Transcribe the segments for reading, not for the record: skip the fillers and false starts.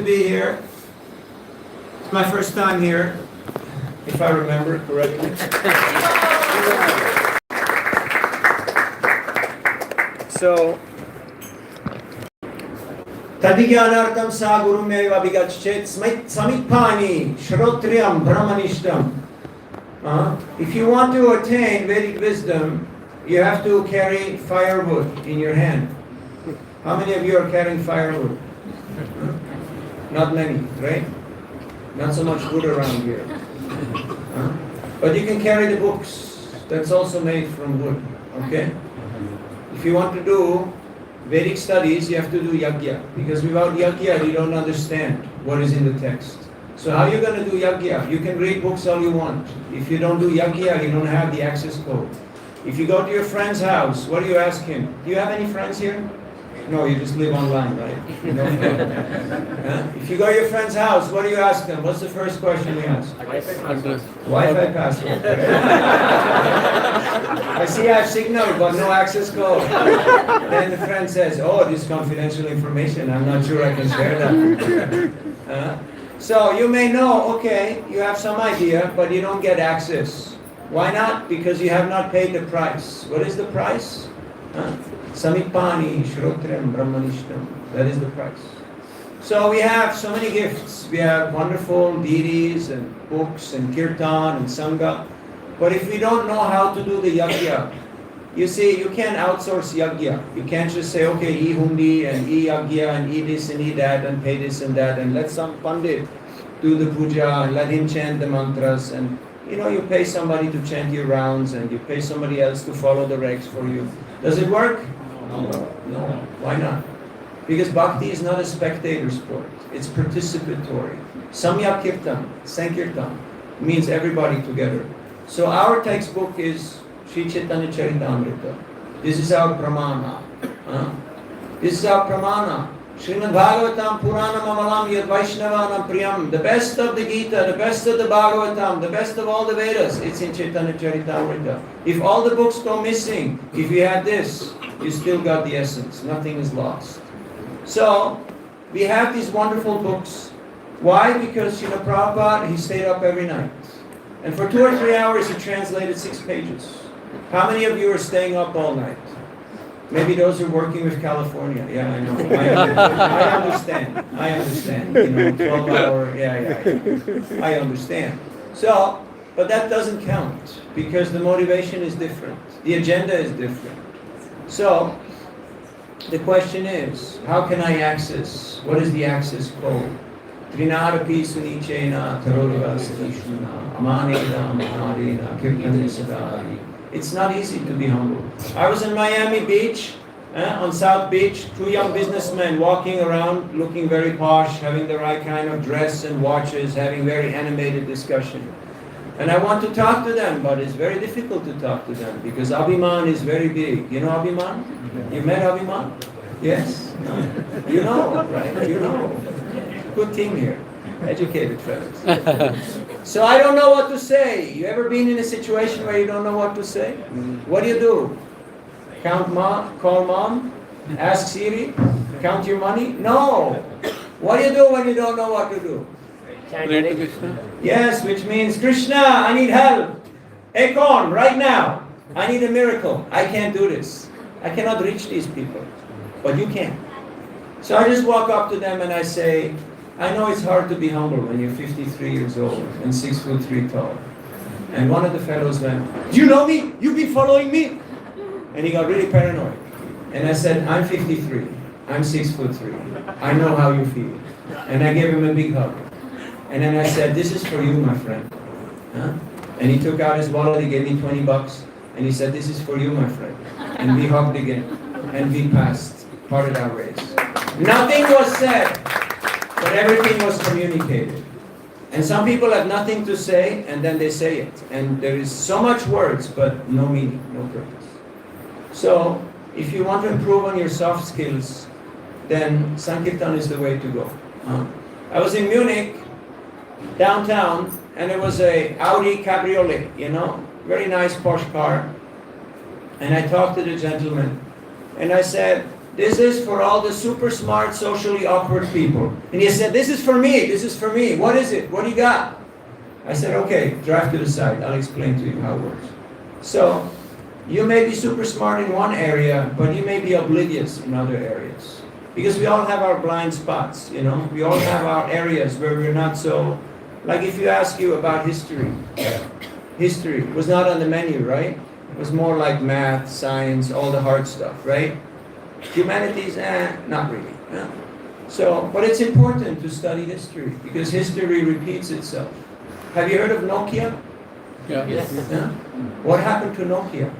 to be here. It's my first time here, if I remember correctly. So, Tadigyanartam sa gurumeva vigachet samitpani shrotriyam brahmanishtam. If you want to attain Vedic wisdom, you have to carry firewood in your hand. How many of you are carrying firewood? Not many, right? Not so much wood around here. But you can carry the books. That's also made from wood, okay? If you want to do Vedic studies, you have to do yajna. Because without yajna, you don't understand what is in the text. So how are you going to do yajna? You can read books all you want. If you don't do yajna, you don't have the access code. If you go to your friend's house, what do you ask him? Do you have any friends here? No, you just live online, right? If you go to your friend's house, what do you ask them? What's the first question you ask? Wi-Fi password. I see I have signal, but no access code. Then the friend says, oh, this is confidential information. I'm not sure I can share that. So you may know, okay, you have some idea, but you don't get access. Why not? Because you have not paid the price. What is the price? Samipani Shrotrem Brahmanishtam. That is the price. So we have so many gifts. We have wonderful deities and books and kirtan and sangha. But if we don't know how to do the yajna, you see, you can't outsource yajna. You can't just say, okay, e hundi and e yajna and e this and e that and pay this and that and let some pandit do the puja and let him chant the mantras and you pay somebody to chant your rounds and you pay somebody else to follow the regs for you. Does it work? No. Why not? Because bhakti is not a spectator sport. It's participatory. Samyak kirtan, sankirtan, means everybody together. So our textbook is Sri Chaitanya Charitamrita. This is our pramana. This is our pramana. Srimad Bhagavatam Puranam Amalam Yad Vaishnavanam Priyam. The best of the Gita, the best of the Bhagavatam, the best of all the Vedas, it's in Chaitanya Charitamrita. If all the books go missing, if you had this, you still got the essence. Nothing is lost. So, we have these wonderful books. Why? Because Prabhupada, he stayed up every night. And for 2 or 3 hours, he translated 6 pages. How many of you are staying up all night? Maybe those who are working with California. Yeah, I know. I understand. 12 hour, yeah. I understand. So, but that doesn't count because the motivation is different. The agenda is different. So, the question is, how can I access? What is the access code? Trinarapi sunichena taroriva sadishuna amaneda amanadena kirtane sadari. It's not easy to be humble. I was in Miami Beach, on South Beach, 2 young businessmen walking around, looking very posh, having the right kind of dress and watches, having very animated discussion. And I want to talk to them, but it's very difficult to talk to them because Abhiman is very big. You know Abhiman? You met Abhiman? Yes? You know, right? You know. Good team here. Educated fellows. So I don't know what to say. You ever been in a situation where you don't know what to say? What do? Call mom? Ask Siri? Count your money? No. What do you do when you don't know what to do? Yes, which means, Krishna, I need help. Acorn, right now. I need a miracle. I can't do this. I cannot reach these people. But you can. So I just walk up to them and I say, I know it's hard to be humble when you're 53 years old and 6'3" tall. And one of the fellows went, do you know me? You've been following me? And he got really paranoid. And I said, I'm 53. I'm 6'3". I know how you feel. And I gave him a big hug. And then I said, this is for you, my friend. And he took out his wallet, he gave me $20. And he said, this is for you, my friend. And we hugged again. And we passed, parted our ways. Nothing was said. But everything was communicated. And some people have nothing to say, and then they say it. And there is so much words, but no meaning, no purpose. So, if you want to improve on your soft skills, then Sankirtan is the way to go. I was in Munich, downtown, and there was a Audi Cabriolet, very nice posh car. And I talked to the gentleman, and I said, This is for all the super smart, socially awkward people. And he said, this is for me, this is for me. What is it? What do you got? I said, okay, drive to the side. I'll explain to you how it works. So, you may be super smart in one area, but you may be oblivious in other areas. Because we all have our blind spots, you know. We all have our areas where we're not so... Like if you ask you about history. History was not on the menu, right? It was more like math, science, all the hard stuff, right? Humanities, not really. No. So, but it's important to study history because history repeats itself. Have you heard of Nokia? Yeah. Yes. Yeah? What happened to Nokia?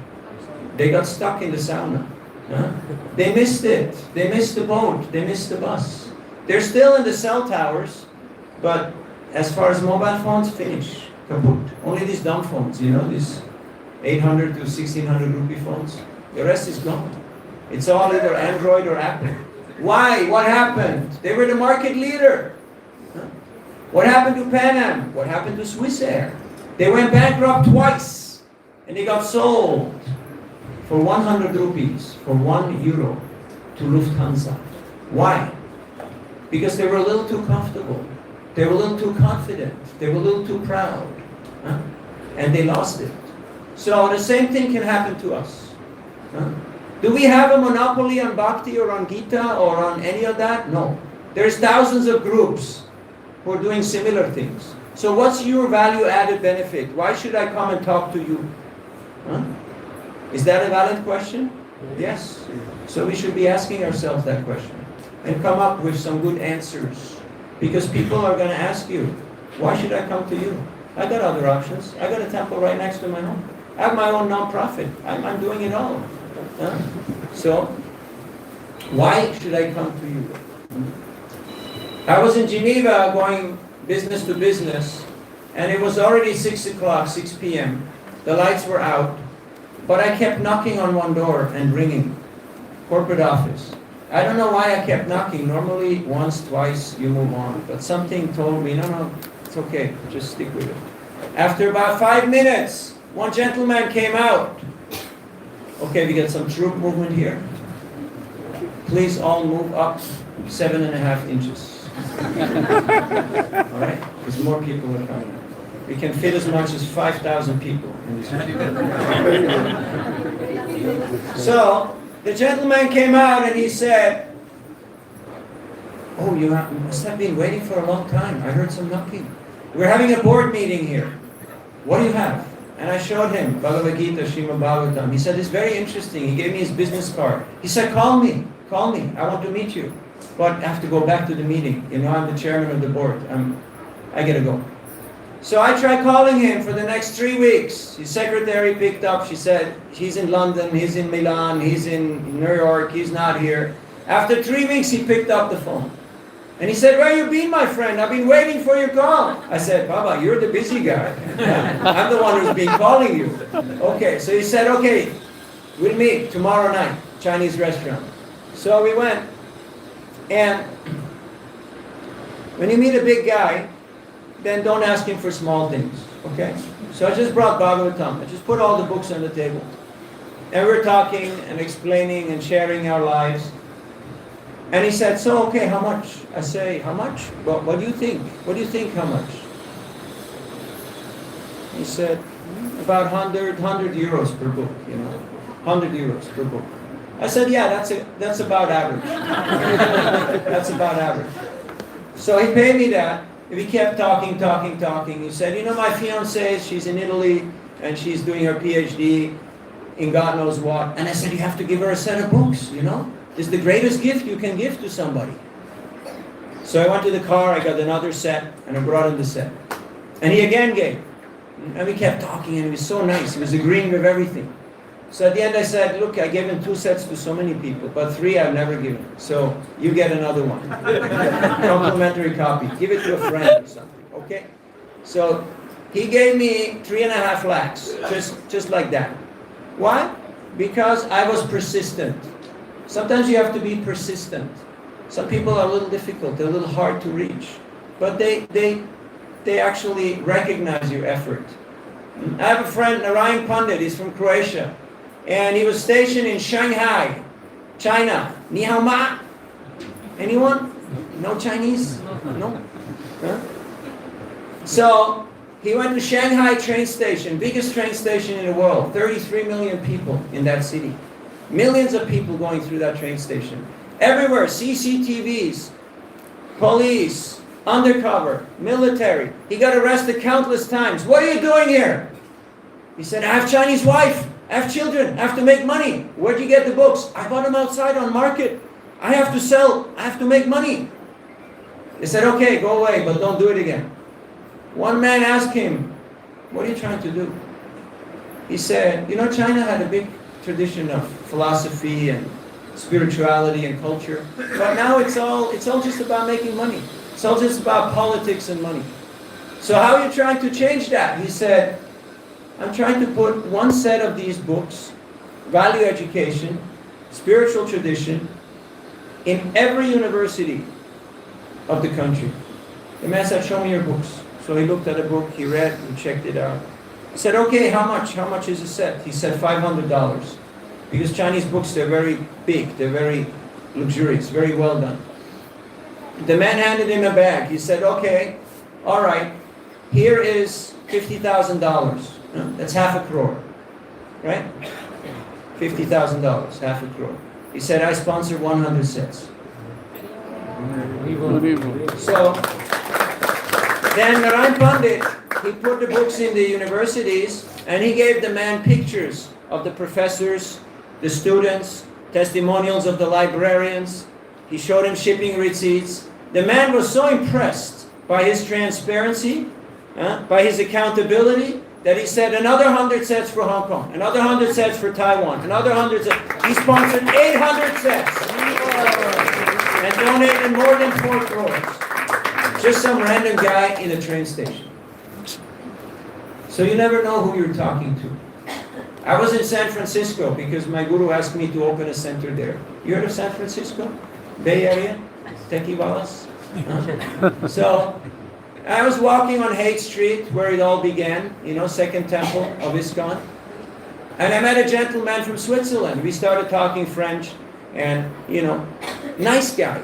They got stuck in the sauna. Yeah? They missed it. They missed the boat. They missed the bus. They're still in the cell towers, but as far as mobile phones, finish. Kaput. Only these dumb phones, you know, these 800 to 1600 rupee phones. The rest is gone. It's all either Android or Apple. Why? What happened? They were the market leader. Huh? What happened to Pan Am? What happened to Swiss Air? They went bankrupt twice. And they got sold for 100 rupees, for €1 to Lufthansa. Why? Because they were a little too comfortable. They were a little too confident. They were a little too proud. Huh? And they lost it. So the same thing can happen to us. Huh? Do we have a monopoly on Bhakti or on Gita or on any of that? No. There's thousands of groups who are doing similar things. So what's your value-added benefit? Why should I come and talk to you? Huh? Is that a valid question? Yes. So we should be asking ourselves that question and come up with some good answers. Because people are going to ask you, why should I come to you? I got other options. I got a temple right next to my home. I have my own non-profit. I'm doing it all. Huh? So, why should I come to you? I was in Geneva going business to business, and it was already 6 o'clock, 6 p.m. The lights were out, but I kept knocking on one door and ringing. Corporate office. I don't know why I kept knocking. Normally, once, twice, you move on. But something told me, no, it's okay. Just stick with it. After about 5 minutes, one gentleman came out. Okay, we got some troop movement here. Please all move up 7.5 inches. All right? Because more people are coming. We can fit as much as 5,000 people in this room. So, the gentleman came out and he said, oh, you must have been waiting for a long time. I heard some knocking. We're having a board meeting here. What do you have? And I showed him Bhagavad Gita, Srimad Bhagavatam. He said, it's very interesting. He gave me his business card. He said, call me. I want to meet you. But I have to go back to the meeting. You know, I'm the chairman of the board. I gotta go. So I tried calling him for the next 3 weeks. His secretary picked up. She said, he's in London, he's in Milan, he's in New York, he's not here. After 3 weeks, he picked up the phone. And he said, where you been, my friend? I've been waiting for your call. I said, Baba, you're the busy guy. I'm the one who's been calling you. Okay, so he said, okay, we'll meet tomorrow night, Chinese restaurant. So we went. And when you meet a big guy, then don't ask him for small things, okay? So I just brought Bhagavatam. I just put all the books on the table. And we're talking and explaining and sharing our lives. And he said, so, okay, how much? I say, how much? Well, what do you think? What do you think, how much? He said, about 100 euros per book, you know. 100 euros per book. I said, yeah, that's about average. That's about average. So he paid me that. We kept talking. He said, you know, my fiancée, she's in Italy, and she's doing her PhD in God knows what. And I said, you have to give her a set of books, you know. It's the greatest gift you can give to somebody. So I went to the car, I got another set, and I brought him the set. And he again gave. And we kept talking, and it was so nice. He was agreeing with everything. So at the end I said, look, I gave him 2 sets to so many people, but 3 I've never given. So you get another one. Complimentary copy. Give it to a friend or something, okay? So he gave me 3.5 lakhs, just like that. Why? Because I was persistent. Sometimes you have to be persistent. Some people are a little difficult, they're a little hard to reach. But they actually recognize your effort. I have a friend, Narayan Pandit, he's from Croatia. And he was stationed in Shanghai. China. Ni hao ma? Anyone? No Chinese? No? Huh? So, he went to Shanghai train station, biggest train station in the world. 33 million people in that city. Millions of people going through that train station. Everywhere, CCTVs, police, undercover, military. He got arrested countless times. What are you doing here? He said, I have Chinese wife. I have children. I have to make money. Where'd you get the books? I bought them outside on market. I have to sell. I have to make money. They said, okay, go away, but don't do it again. One man asked him, what are you trying to do? He said, you know, China had a big tradition of philosophy and spirituality and culture, but now it's all just about making money. It's all just about politics and money. So how are you trying to change that? He said, I'm trying to put one set of these books, value education, spiritual tradition, in every university of the country. The man said, show me your books. So he looked at a book, he read, he checked it out. He said, okay, how much? How much is a set? He said, $500. Because Chinese books, they're very big, they're very luxurious, very well done. The man handed him a bag. He said, okay, all right, here is $50,000. That's half a crore, right? $50,000, half a crore. He said, I sponsor 100 sets. So, then Narayan Pandit, he put the books in the universities and he gave the man pictures of the professors, the students, testimonials of the librarians. He showed him shipping receipts. The man was so impressed by his transparency, by his accountability, that he said another 100 sets for Hong Kong, another 100 sets for Taiwan, another 100 sets. He sponsored 800 sets and donated more than 4 crores. Just some random guy in a train station. So you never know who you're talking to. I was in San Francisco because my guru asked me to open a center there. You heard of San Francisco? Bay Area? Tequiwalas? So I was walking on Haight Street where it all began, Second Temple of ISKCON. And I met a gentleman from Switzerland. We started talking French and, nice guy.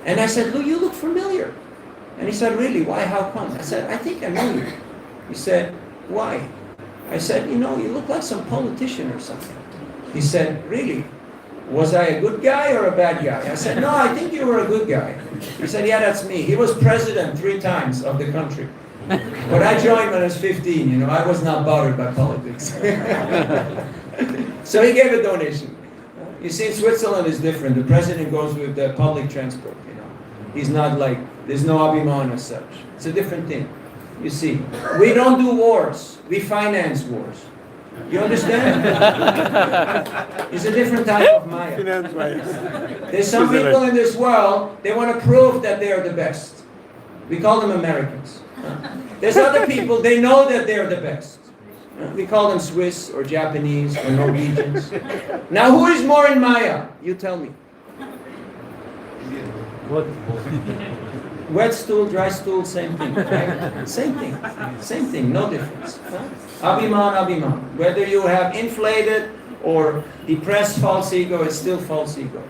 And I said, you look familiar. And he said, really? Why? How come? I said, I think I know you. He said, why? I said, you look like some politician or something. He said, really? Was I a good guy or a bad guy? I said, no, I think you were a good guy. He said, yeah, that's me. He was president 3 times of the country. But I joined when I was 15, I was not bothered by politics. So he gave a donation. You see, Switzerland is different. The president goes with the public transport, He's not like, there's no Abhiman as such. It's a different thing. You see, we don't do wars. We finance wars. You understand? It's a different type of Maya. There's some people in this world, they want to prove that they are the best. We call them Americans. There's other people, they know that they're the best. We call them Swiss or Japanese or Norwegians. Now who is more in Maya? You tell me. Wet stool, dry stool, same thing. Right? Same thing, no difference. Abhiman. Whether you have inflated or depressed false ego, it's still false ego.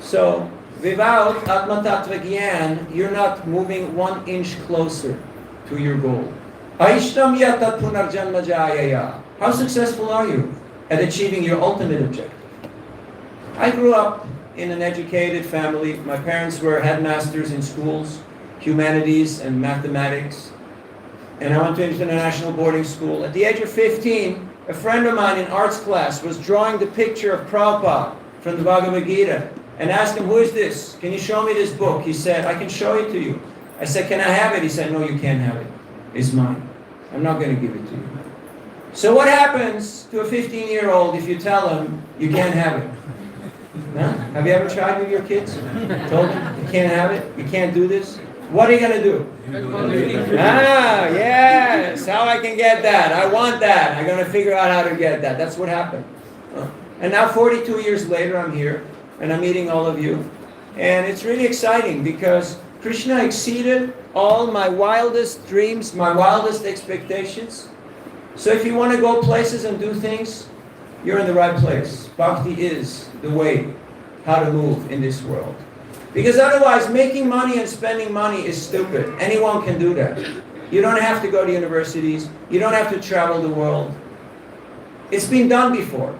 So, without Atma Tattva Gyan, you're not moving 1 inch closer to your goal. Aishtam yatat punarjanma jayaya. How successful are you at achieving your ultimate objective? I grew up in an educated family. My parents were headmasters in schools, humanities and mathematics. And I went to international boarding school. At the age of 15, a friend of mine in arts class was drawing the picture of Prabhupada from the Bhagavad Gita and asked him, who is this? Can you show me this book? He said, I can show it to you. I said, can I have it? He said, no, you can't have it. It's mine. I'm not going to give it to you. So what happens to a 15-year-old if you tell him you can't have it? Huh? Have you ever tried with your kids? Told them you can't have it? You can't do this? What are you going to do? Yes, how I can get that. I want that. I'm going to figure out how to get that. That's what happened. And now 42 years later, I'm here, and I'm meeting all of you. And it's really exciting because Krishna exceeded all my wildest dreams, my wildest expectations. So if you want to go places and do things, you're in the right place. Bhakti is the way how to move in this world. Because otherwise, making money and spending money is stupid. Anyone can do that. You don't have to go to universities. You don't have to travel the world. It's been done before.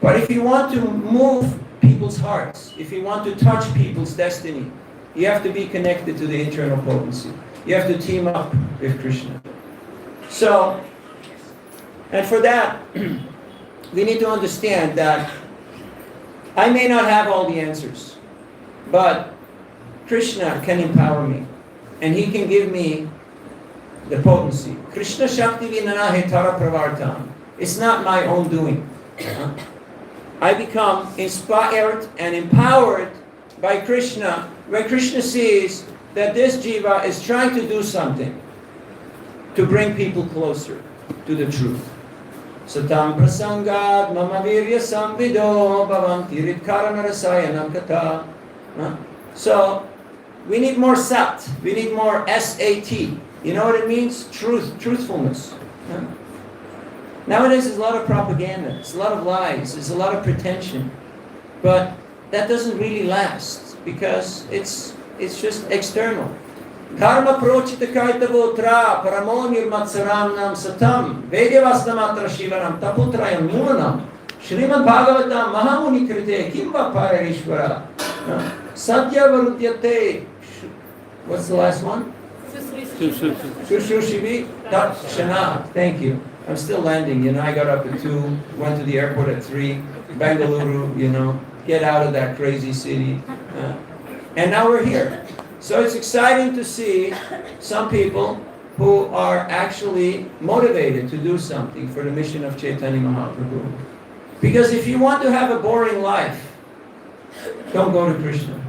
But if you want to move people's hearts, if you want to touch people's destiny, you have to be connected to the internal potency. You have to team up with Krishna. So, and for that, we need to understand that I may not have all the answers, but Krishna can empower me, and He can give me the potency. Krishna Shakti Vinana Hetara Pravartam. It's not my own doing. I become inspired and empowered by Krishna when Krishna sees that this jiva is trying to do something to bring people closer to the truth. Satam prasangad mama virya samvido bhavam tiritkarana rasayanam kata. So, we need more sat. We need more S-A-T. You know what it means? Truth, truthfulness. Nowadays there's a lot of propaganda. There's a lot of lies. There's a lot of pretension. But that doesn't really last because it's just external. Karma prochita kaitavotra paramonir matsaramnam satam vedyavastamatra shivanam taputrayam numanam Shrimad Bhagavatam Mahamuni Krite Kimva Pararishvara Satya Varudyate. What's the last one? Sushushivi Tat Shana. Thank you. I'm still landing, I got up at 2, went to the airport at 3, Bengaluru, get out of that crazy city. And now we're here. So it's exciting to see some people who are actually motivated to do something for the mission of Chaitanya Mahaprabhu. Because if you want to have a boring life, don't go to Krishna.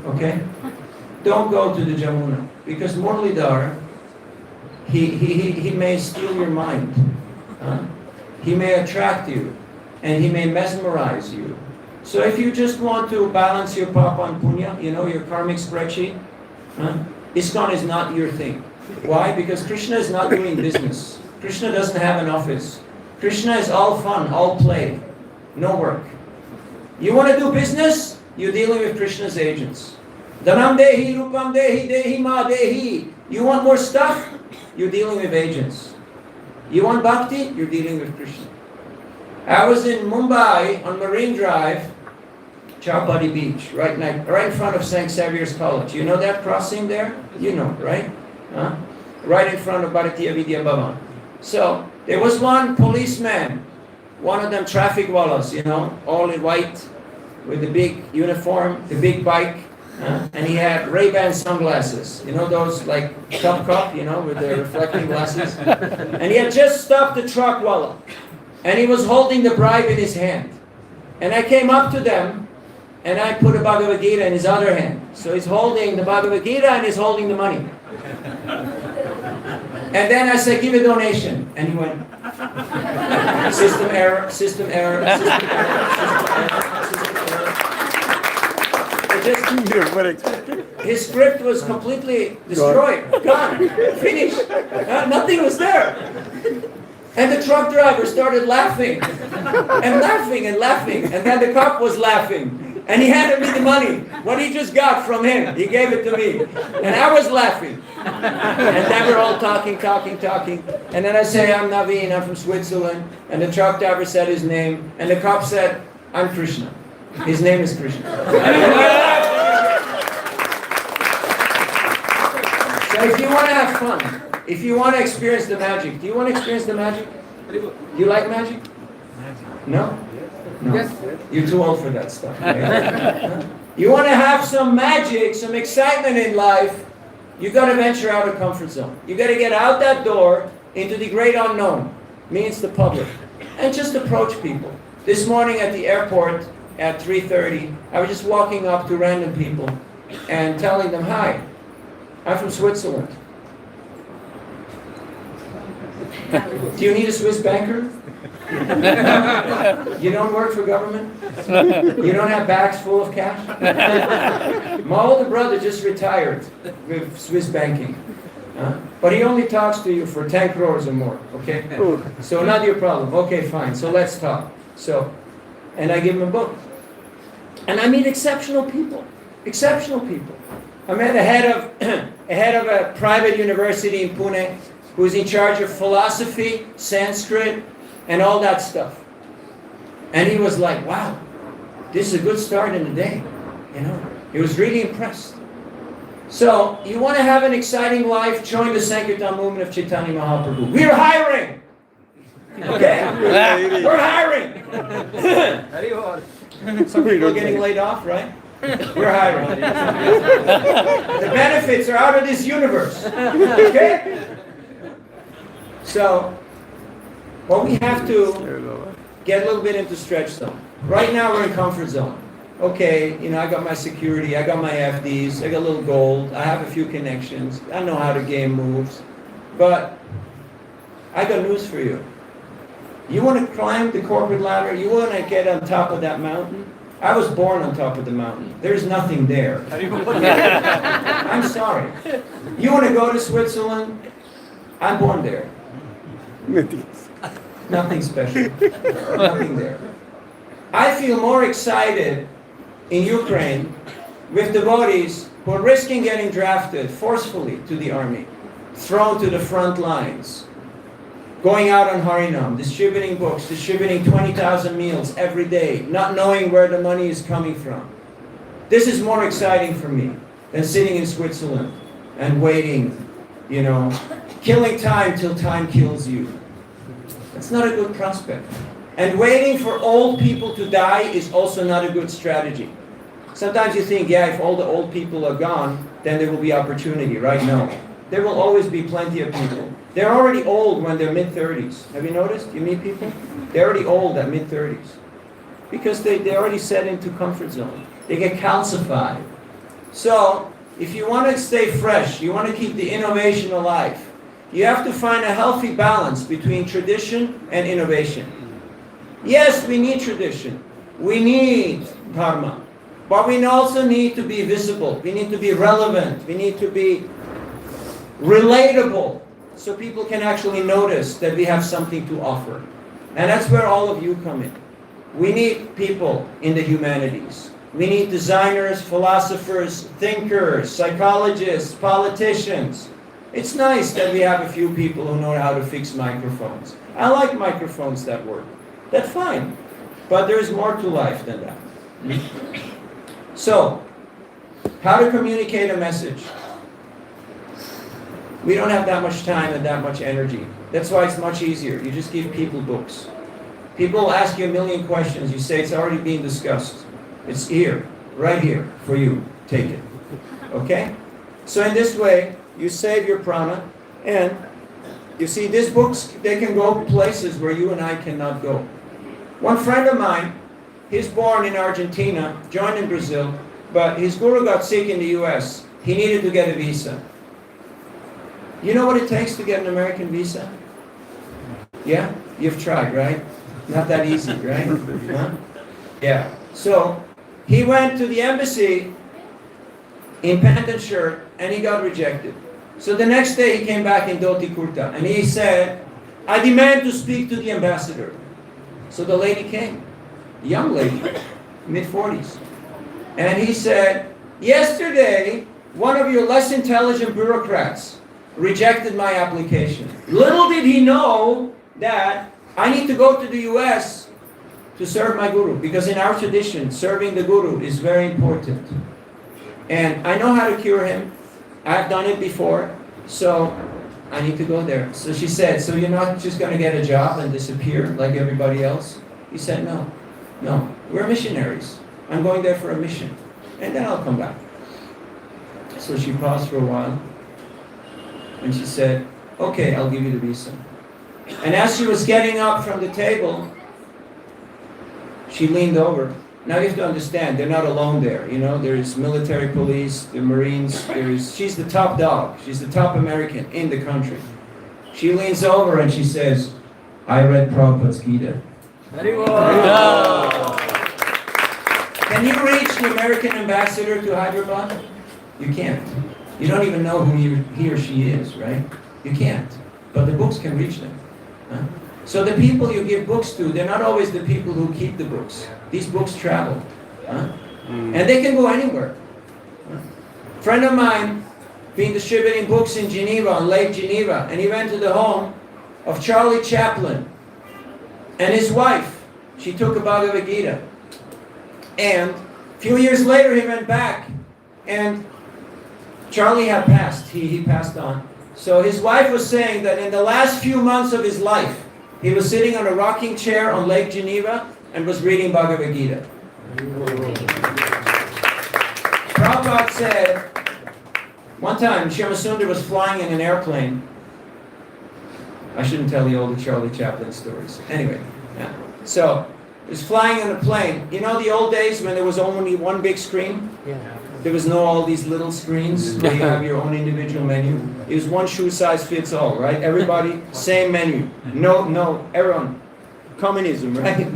Okay? Don't go to the Jamuna. Because Muralidhar, he may steal your mind. He may attract you. And he may mesmerize you. So if you just want to balance your papa and punya, your karmic spreadsheet, ISKCON is not your thing. Why? Because Krishna is not doing business. Krishna doesn't have an office. Krishna is all fun, all play, no work. You want to do business? You're dealing with Krishna's agents. Dhanam dehi, rupam dehi, dehi ma dehi. You want more stuff? You're dealing with agents. You want bhakti? You're dealing with Krishna. I was in Mumbai on Marine Drive, Chowpatty Beach, right in front of St. Xavier's College. You know that crossing there? You know, right? Right in front of Bharatiya Vidya Bhavan. So, there was one policeman, one of them traffic wallas, all in white, with the big uniform, the big bike, and he had Ray-Ban sunglasses. Those like Top Cup, with the reflecting glasses. And he had just stopped the truck walla. And he was holding the bribe in his hand. And I came up to them, and I put a Bhagavad Gita in his other hand. So he's holding the Bhagavad Gita and he's holding the money. And then I said, give a donation. And he went, system error, system error, system error, system error. His script was completely destroyed, gone, finished. Nothing was there. And the truck driver started laughing, and laughing, and laughing. And then the cop was laughing. And he handed me the money, what he just got from him. He gave it to me. And I was laughing. And then we're all talking. And then I say, I'm Naveen, I'm from Switzerland. And the truck driver said his name. And the cop said, I'm Krishna. His name is Krishna. So if you want to have fun, if you want to experience the magic, do you want to experience the magic? Do you like magic? No? No. Yes. You're too old for that stuff. Right? You want to have some magic, some excitement in life, you got to venture out of comfort zone. You got to get out that door into the great unknown, means the public, and just approach people. This morning at the airport at 3:30, I was just walking up to random people and telling them, hi, I'm from Switzerland. Do you need a Swiss banker? You don't work for government? You don't have bags full of cash? My older brother just retired with Swiss banking. But he only talks to you for 10 crores or more, okay? So not your problem. Okay, fine. So let's talk. So, and I give him a book. And I meet exceptional people. Exceptional people. I met a head of a private university in Pune who's in charge of philosophy, Sanskrit, and all that stuff. And he was like, wow, this is a good start in the day. You know, he was really impressed. So, you want to have an exciting life, join the Sankirtan movement of Chaitanya Mahaprabhu. We're hiring! Okay? We're hiring! Some people are getting laid off, right? We're hiring. The benefits are out of this universe. Okay? So, well, we have to get a little bit into stretch zone. Right now we're in comfort zone. Okay, you know, I got my security, I got my FDs, I got a little gold, I have a few connections, I know how the game moves. But I got news for you. You want to climb the corporate ladder? You want to get on top of that mountain? I was born on top of the mountain. There's nothing there. I'm sorry. You want to go to Switzerland? I'm born there. Nothing special. Nothing there. I feel more excited in Ukraine with devotees who are risking getting drafted forcefully to the army, thrown to the front lines, going out on Harinam, distributing books, distributing 20,000 meals every day, not knowing where the money is coming from. This is more exciting for me than sitting in Switzerland and waiting, you know, killing time till time kills you. That's not a good prospect. And waiting for old people to die is also not a good strategy. Sometimes you think, yeah, if all the old people are gone, then there will be opportunity, right? No. There will always be plenty of people. They're already old when they're mid-30s. Have you noticed? You meet people? They're already old at mid-30s. Because they already set into comfort zone. They get calcified. So, if you want to stay fresh, you want to keep the innovation alive, you have to find a healthy balance between tradition and innovation. Yes, we need tradition. We need dharma. But we also need to be visible. We need to be relevant. We need to be relatable so people can actually notice that we have something to offer. And that's where all of you come in. We need people in the humanities. We need designers, philosophers, thinkers, psychologists, politicians. It's nice that we have a few people who know how to fix microphones. I like microphones that work. That's fine. But there is more to life than that. So, how to communicate a message? We don't have that much time and that much energy. That's why it's much easier. You just give people books. People ask you a million questions. You say it's already being discussed. It's here, right here, for you. Take it. Okay? So in this way, you save your prana, and you see, these books, they can go places where you and I cannot go. One friend of mine, he's born in Argentina, joined in Brazil, but his guru got sick in the US. He needed to get a visa. You know what it takes to get an American visa? Yeah? You've tried, right? Not that easy, right? Huh? Yeah. So, he went to the embassy in pant and shirt, and he got rejected. So the next day he came back in dhoti kurta, and he said, I demand to speak to the ambassador. So the lady came, a young lady, mid-40s. And he said, yesterday, one of your less intelligent bureaucrats rejected my application. Little did he know that I need to go to the US to serve my guru, because in our tradition, serving the guru is very important. And I know how to cure him. I've done it before, so I need to go there. So she said, so you're not just going to get a job and disappear like everybody else? He said, no, we're missionaries. I'm going there for a mission, and then I'll come back. So she paused for a while, and she said, okay, I'll give you the visa. And as she was getting up from the table, she leaned over. Now you have to understand, they're not alone there. You know, there's military police, the Marines, she's the top dog. She's the top American in the country. She leans over and she says, I read Prabhupada's Gita. Can you reach the American ambassador to Hyderabad? You can't. You don't even know who he or she is, right? You can't. But the books can reach them. Huh? So the people you give books to, they're not always the people who keep the books. These books travel. Huh? And they can go anywhere. Huh? A friend of mine been distributing books in Geneva, on Lake Geneva, and he went to the home of Charlie Chaplin and his wife. She took a Bhagavad Gita. And a few years later he went back, and Charlie had passed. He passed on. So his wife was saying that in the last few months of his life, he was sitting on a rocking chair on Lake Geneva and was reading Bhagavad Gita. Prabhupada said, one time Shyamasundar was flying in an airplane. I shouldn't tell you all the Charlie Chaplin stories. Anyway, yeah. So he was flying in a plane. You know the old days when there was only one big screen? Yeah. There was no all these little screens where you have your own individual menu. It was one shoe size fits all, right? Everybody, same menu. No, everyone. Communism, right?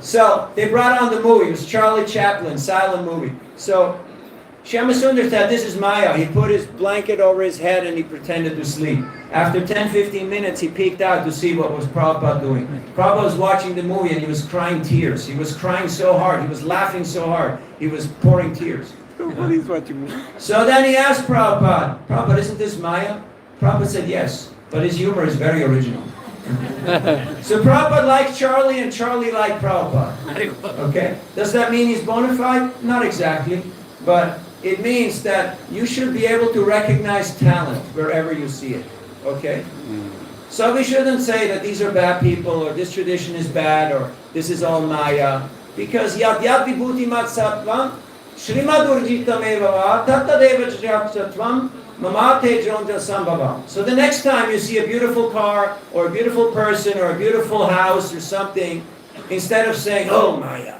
So they brought on the movie. It was Charlie Chaplin, silent movie. So Shyamasundar said, this is Maya. He put his blanket over his head and he pretended to sleep. After 10-15 minutes, he peeked out to see what was Prabhupada doing. Prabhupada was watching the movie and he was crying tears. He was crying so hard. He was laughing so hard. He was pouring tears. Nobody's watching movie. So then he asked Prabhupada, Prabhupada, isn't this Maya? Prabhupada said, yes, but his humor is very original. So Prabhupada liked Charlie and Charlie liked Prabhupada. Okay? Does that mean he's bona fide? Not exactly. But it means that you should be able to recognize talent wherever you see it. Okay? So we shouldn't say that these are bad people, or this tradition is bad, or this is all Maya. Because yat vibhuti mat sattvam, shrimad urjitam evava, tattadeva jatsattvam, mamate jronja sambhava. So the next time you see a beautiful car, or a beautiful person, or a beautiful house, or something, instead of saying, oh Maya,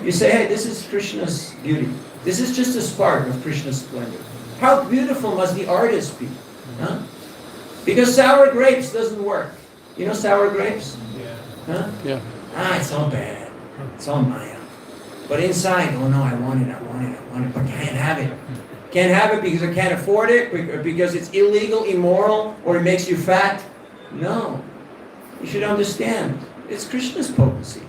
you say, hey, this is Krishna's beauty. This is just a spark of Krishna's splendor. How beautiful must the artist be? Huh? Because sour grapes doesn't work. You know sour grapes? Yeah. Huh? Yeah. It's all bad. It's all Maya. But inside, oh no, I want it, but can't have it. Can't have it because I can't afford it, because it's illegal, immoral, or it makes you fat. No. You should understand. It's Krishna's potency.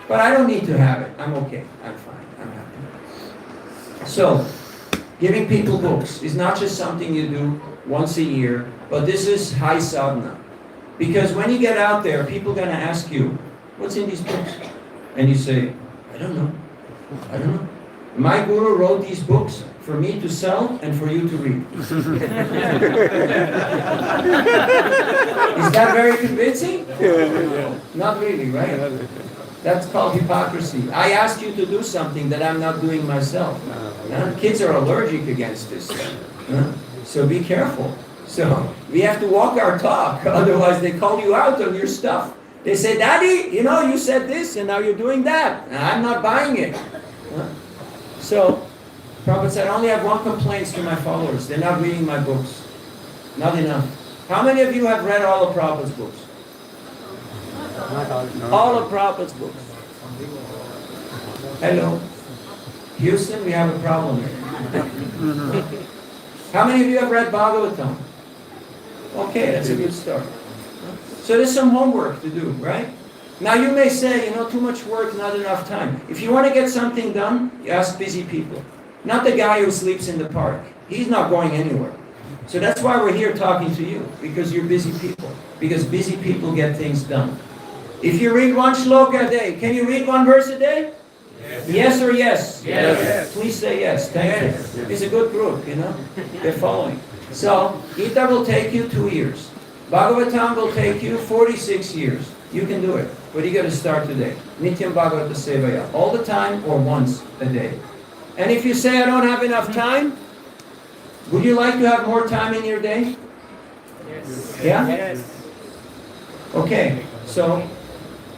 But I don't need to have it. I'm okay. I'm fine. I'm happy. So, giving people books is not just something you do once a year, but this is high sadhana. Because when you get out there, people are going to ask you, what's in these books? And you say, I don't know. I don't know. My guru wrote these books for me to sell and for you to read. Is that very convincing? Yeah. Not really, right? That's called hypocrisy. I asked you to do something that I'm not doing myself. Kids are allergic against this. So be careful. So we have to walk our talk, otherwise they call you out on your stuff. They say, Daddy, you said this and now you're doing that. And I'm not buying it. So Prabhupada said, I only have one complaint to my followers. They're not reading my books. Not enough. How many of you have read all of Prabhupada's books? Not all. All of Prabhupada's books. Hello. Houston, we have a problem here. How many of you have read Bhagavatam? Okay, that's a good start. So there's some homework to do, right? Now you may say, too much work, not enough time. If you want to get something done, you ask busy people. Not the guy who sleeps in the park. He's not going anywhere. So that's why we're here talking to you, because you're busy people. Because busy people get things done. If you read one shloka a day, can you read one verse a day? Yes, yes or yes? Yes. Please say yes. Thank you. It's a good group, They're following. So, Gita will take you 2 years. Bhagavatam will take you 46 years. You can do it. But you got to start today. Nityam Bhagavata Sevaya. All the time or once a day. And if you say, I don't have enough time, would you like to have more time in your day? Yes. Yeah? Yes. Okay, so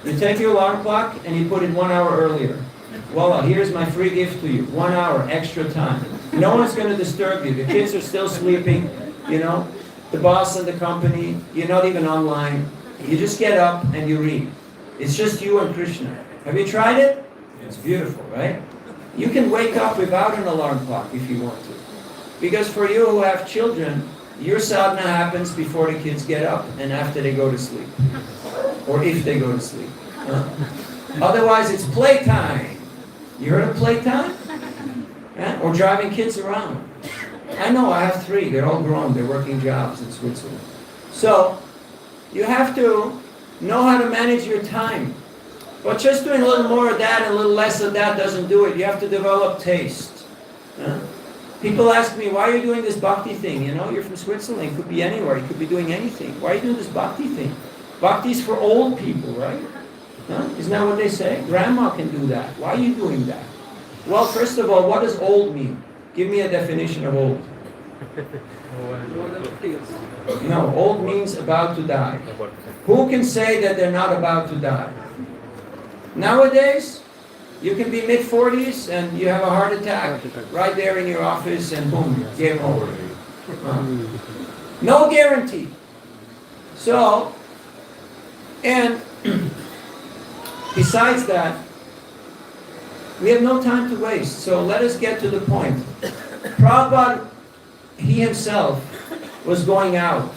you take your alarm clock and you put it 1 hour earlier. Voila, here's my free gift to you. 1 hour extra time. No one's going to disturb you. The kids are still sleeping, the boss and the company, you're not even online. You just get up and you read. It's just you and Krishna. Have you tried it? It's beautiful, right? You can wake up without an alarm clock if you want to. Because for you who have children, Your sadhana happens before the kids get up and after they go to sleep. Or if they go to sleep. Otherwise, it's playtime. You heard of playtime? Yeah? Or driving kids around. I know, I have 3. They're all grown. They're working jobs in Switzerland. So, you have to know how to manage your time. But just doing a little more of that and a little less of that doesn't do it. You have to develop taste. People ask me, why are you doing this bhakti thing? You know, you're from Switzerland. You could be anywhere. You could be doing anything. Why are you doing this bhakti thing? Bhakti is for old people, right? Isn't that what they say? Grandma can do that. Why are you doing that? Well, first of all, what does old mean? Give me a definition of old. No, old means about to die. Who can say that they're not about to die? Nowadays, you can be mid-40s and you have a heart attack right there in your office and boom, game over. No guarantee. So, and besides that, we have no time to waste. So let us get to the point. Prabhupada, he himself was going out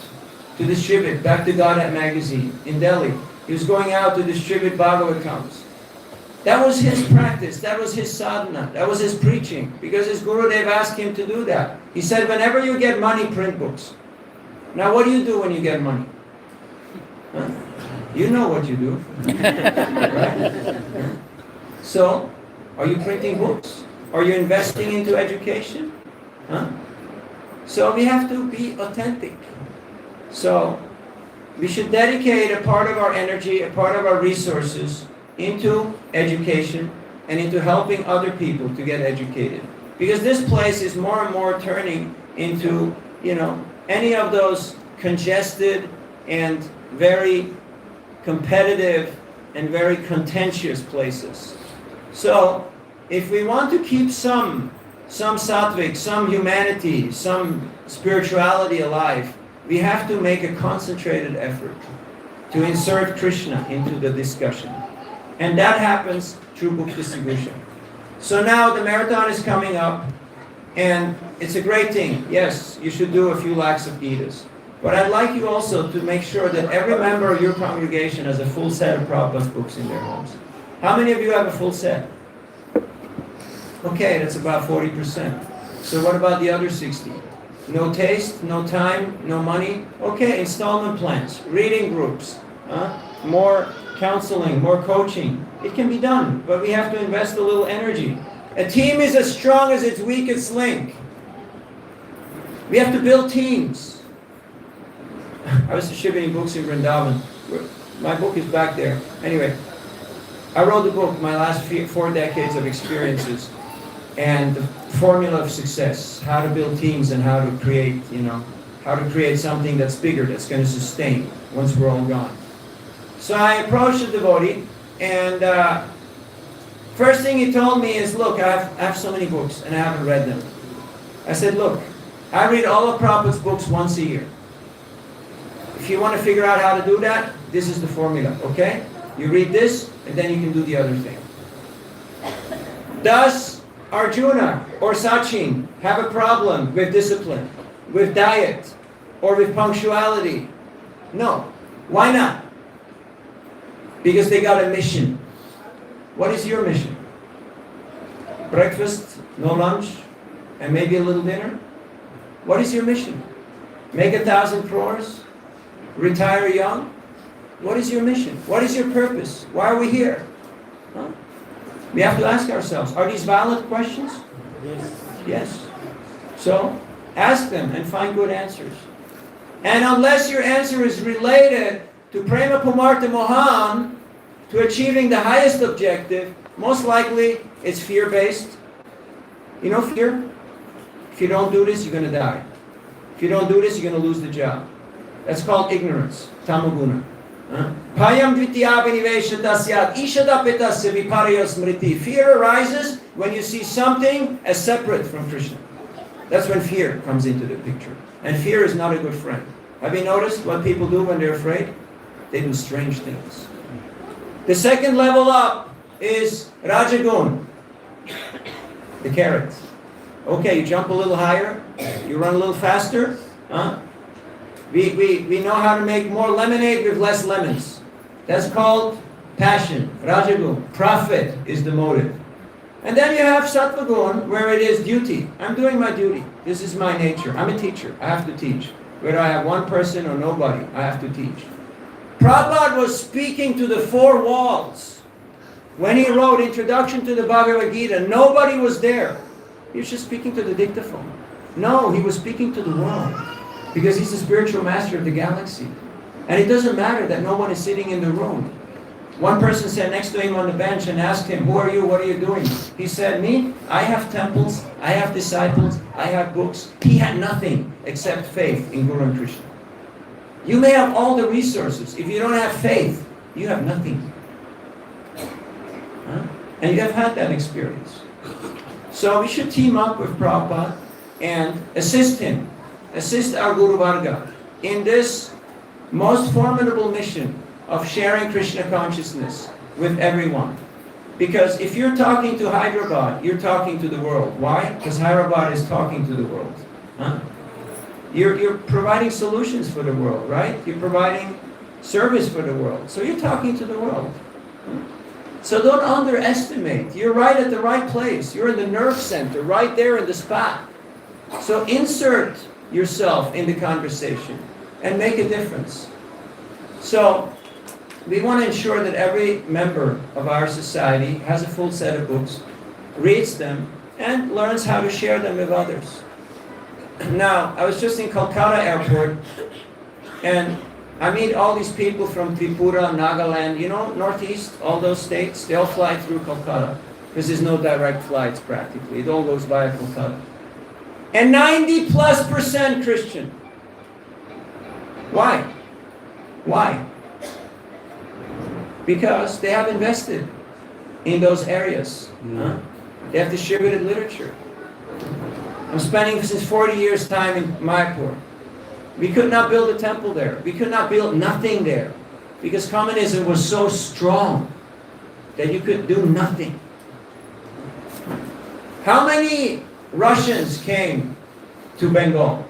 to distribute Bhakti Godhead magazine in Delhi. He was going out to distribute Bhagavatams. That was his practice. That was his sadhana. That was his preaching. Because his Gurudev asked him to do that. He said, whenever you get money, print books. Now what do you do when you get money? Huh? You know what you do. Right? So, are you printing books? Are you investing into education? Huh? So we have to be authentic. So we should dedicate a part of our energy, a part of our resources into education and into helping other people to get educated. Because this place is more and more turning into, any of those congested and very competitive and very contentious places. So if we want to keep some sattvic, some humanity, some spirituality alive, we have to make a concentrated effort to insert Krishna into the discussion. And that happens through book distribution. So now the marathon is coming up, and it's a great thing. Yes, you should do a few lakhs of Gitas. But I'd like you also to make sure that every member of your congregation has a full set of Prabhupada's books in their homes. How many of you have a full set? Okay, that's about 40%. So what about the other 60? No taste, no time, no money? Okay, installment plans, reading groups, more counseling, more coaching. It can be done, but we have to invest a little energy. A team is as strong as its weakest link. We have to build teams. I was distributing books in Vrindavan. My book is back there. Anyway, I wrote the book, my last 4 decades of experiences, and the formula of success, how to build teams and how to create, how to create something that's bigger, that's going to sustain once we're all gone. So I approached the devotee, and first thing he told me is, look, I have so many books and I haven't read them. I said, look, I read all of Prabhupada's books once a year. If you want to figure out how to do that, this is the formula, okay? You read this, and then you can do the other thing. Does Arjuna or Sachin have a problem with discipline, with diet, or with punctuality? No. Why not? Because they got a mission. What is your mission? Breakfast, no lunch, and maybe a little dinner? What is your mission? Make 1,000 crores? Retire young? What is your mission? What is your purpose? Why are we here? Huh? We have to ask ourselves, are these valid questions? Yes. Yes. So, ask them and find good answers. And unless your answer is related to Prema Pumartha Mohan, to achieving the highest objective, most likely it's fear-based. You know fear? If you don't do this, you're going to die. If you don't do this, you're going to lose the job. That's called ignorance, tamoguna. Payam dvitiya viniveshatasyat ishadapetasya viparya smriti. Fear arises when you see something as separate from Krishna. That's when fear comes into the picture. And fear is not a good friend. Have you noticed what people do when they're afraid? They do strange things. The second level up is Rajagun, the carrot. Okay, you jump a little higher, you run a little faster, We know how to make more lemonade with less lemons. That's called passion, rajagun. Profit is the motive. And then you have sattvagun, where it is duty. I'm doing my duty. This is my nature. I'm a teacher. I have to teach. Whether I have one person or nobody, I have to teach. Prabhupada was speaking to the four walls. When he wrote Introduction to the Bhagavad Gita, nobody was there. He was just speaking to the dictaphone. No, he was speaking to the world. Because he's the spiritual master of the galaxy. And it doesn't matter that no one is sitting in the room. One person sat next to him on the bench and asked him, who are you? What are you doing? He said, me? I have temples, I have disciples, I have books. He had nothing except faith in Guru and Krishna. You may have all the resources. If you don't have faith, you have nothing. Huh? And you have had that experience. So we should team up with Prabhupada and assist him, assist our Guru Varga in this most formidable mission of sharing Krishna consciousness with everyone. Because if you're talking to Hyderabad, you're talking to the world. Why? Because Hyderabad is talking to the world. Huh? You're providing solutions for the world, right? You're providing service for the world. So you're talking to the world. So don't underestimate. You're right at the right place. You're in the nerve center, right there in the spot. So insert yourself in the conversation and make a difference. So we want to ensure that every member of our society has a full set of books, reads them, and learns how to share them with others. Now, I was just in Kolkata airport, and I meet all these people from Tripura, Nagaland, you know, Northeast, all those states, they all fly through Kolkata, because there's no direct flights practically. It all goes via Kolkata. And 90+% Christian. Why? Why? Because they have invested in those areas. Huh? They have distributed literature. I'm spending since 40 years time in Mayapur. We could not build a temple there. We could not build nothing there. Because communism was so strong that you could do nothing. How many Russians came to Bengal?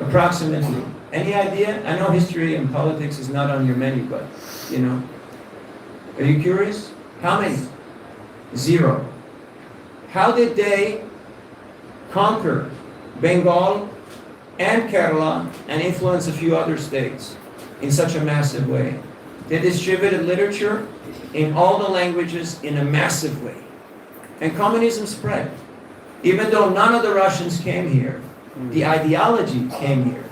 Approximately. Any idea? I know history and politics is not on your menu, but, you know. Are you curious? How many? 0. How did they conquer Bengal and Kerala and influence a few other states in such a massive way? They distributed literature in all the languages in a massive way. And communism spread. Even though none of the Russians came here, the ideology came here.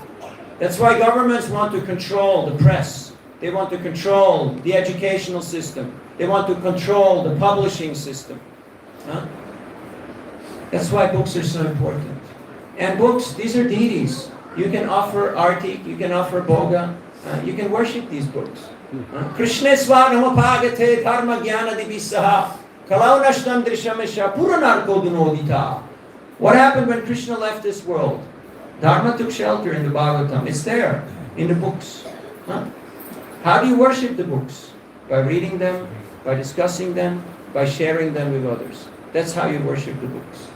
That's why governments want to control the press. They want to control the educational system. They want to control the publishing system. Huh? That's why books are so important. And books, these are deities. You can offer arti, you can offer boga, you can worship these books. Krishna svanamapagate dharma jnana divisaha kalaunashtam drishamesha puranarko dunodita. What happened when Krishna left this world? Dharma took shelter in the Bhagavatam. It's there, in the books. Huh? How do you worship the books? By reading them, by discussing them, by sharing them with others. That's how you worship the books.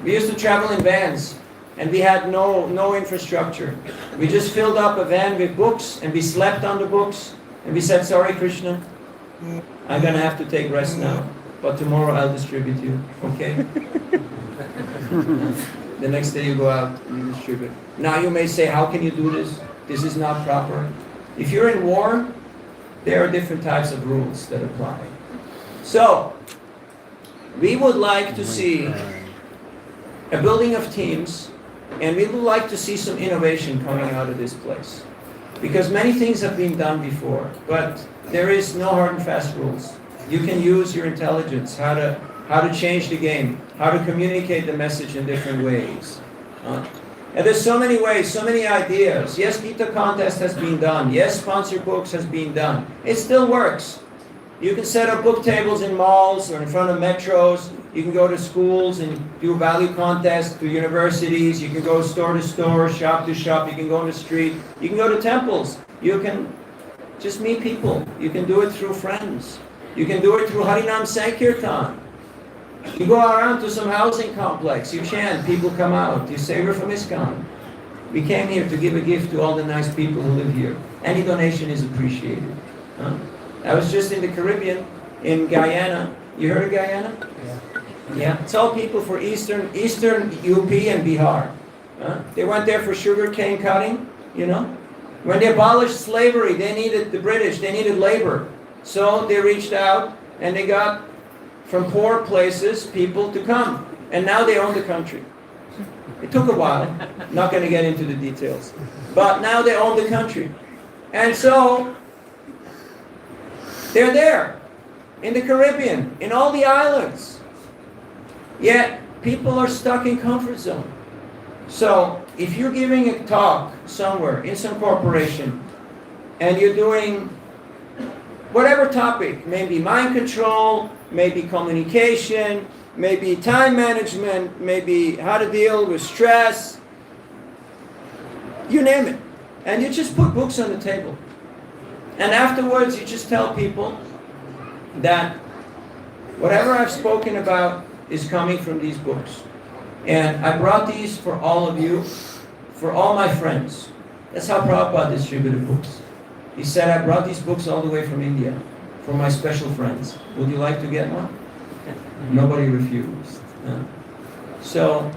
We used to travel in vans, and we had no infrastructure. We just filled up a van with books, and we slept on the books, and we said, sorry, Krishna, I'm going to have to take rest now, but tomorrow I'll distribute you, okay? The next day you go out and you distribute. Now you may say, how can you do this? This is not proper. If you're in war, there are different types of rules that apply. So, we would like to see a building of teams, and we would like to see some innovation coming out of this place. Because many things have been done before, but there is no hard and fast rules. You can use your intelligence, how to change the game, how to communicate the message in different ways. And there's so many ways, so many ideas. Yes, Gita contest has been done. Yes, sponsored books has been done. It still works. You can set up book tables in malls or in front of metros. You can go to schools and do value contests, to universities. You can go store to store, shop to shop. You can go on the street. You can go to temples. You can just meet people. You can do it through friends. You can do it through Harinam Sankirtan. You go around to some housing complex. You chant. People come out. You say we're from ISKCON. We came here to give a gift to all the nice people who live here. Any donation is appreciated. Huh? I was just in the Caribbean, in Guyana. You heard of Guyana? Yeah. It's all people for Eastern UP and Bihar. They went there for sugar cane cutting, you know. When they abolished slavery, they needed the British, they needed labor. So they reached out and they got from poor places people to come. And now they own the country. It took a while. Not going to get into the details. But now they own the country. And so they're there in the Caribbean, in all the islands. Yet people are stuck in comfort zone. So if you're giving a talk somewhere in some corporation and you're doing whatever topic, maybe mind control, maybe communication, maybe time management, maybe how to deal with stress, you name it. And you just put books on the table. And afterwards you just tell people that whatever I've spoken about is coming from these books. And I brought these for all of you, for all my friends. That's how Prabhupada distributed books. He said, I brought these books all the way from India for my special friends. Would you like to get one? Nobody refused. So,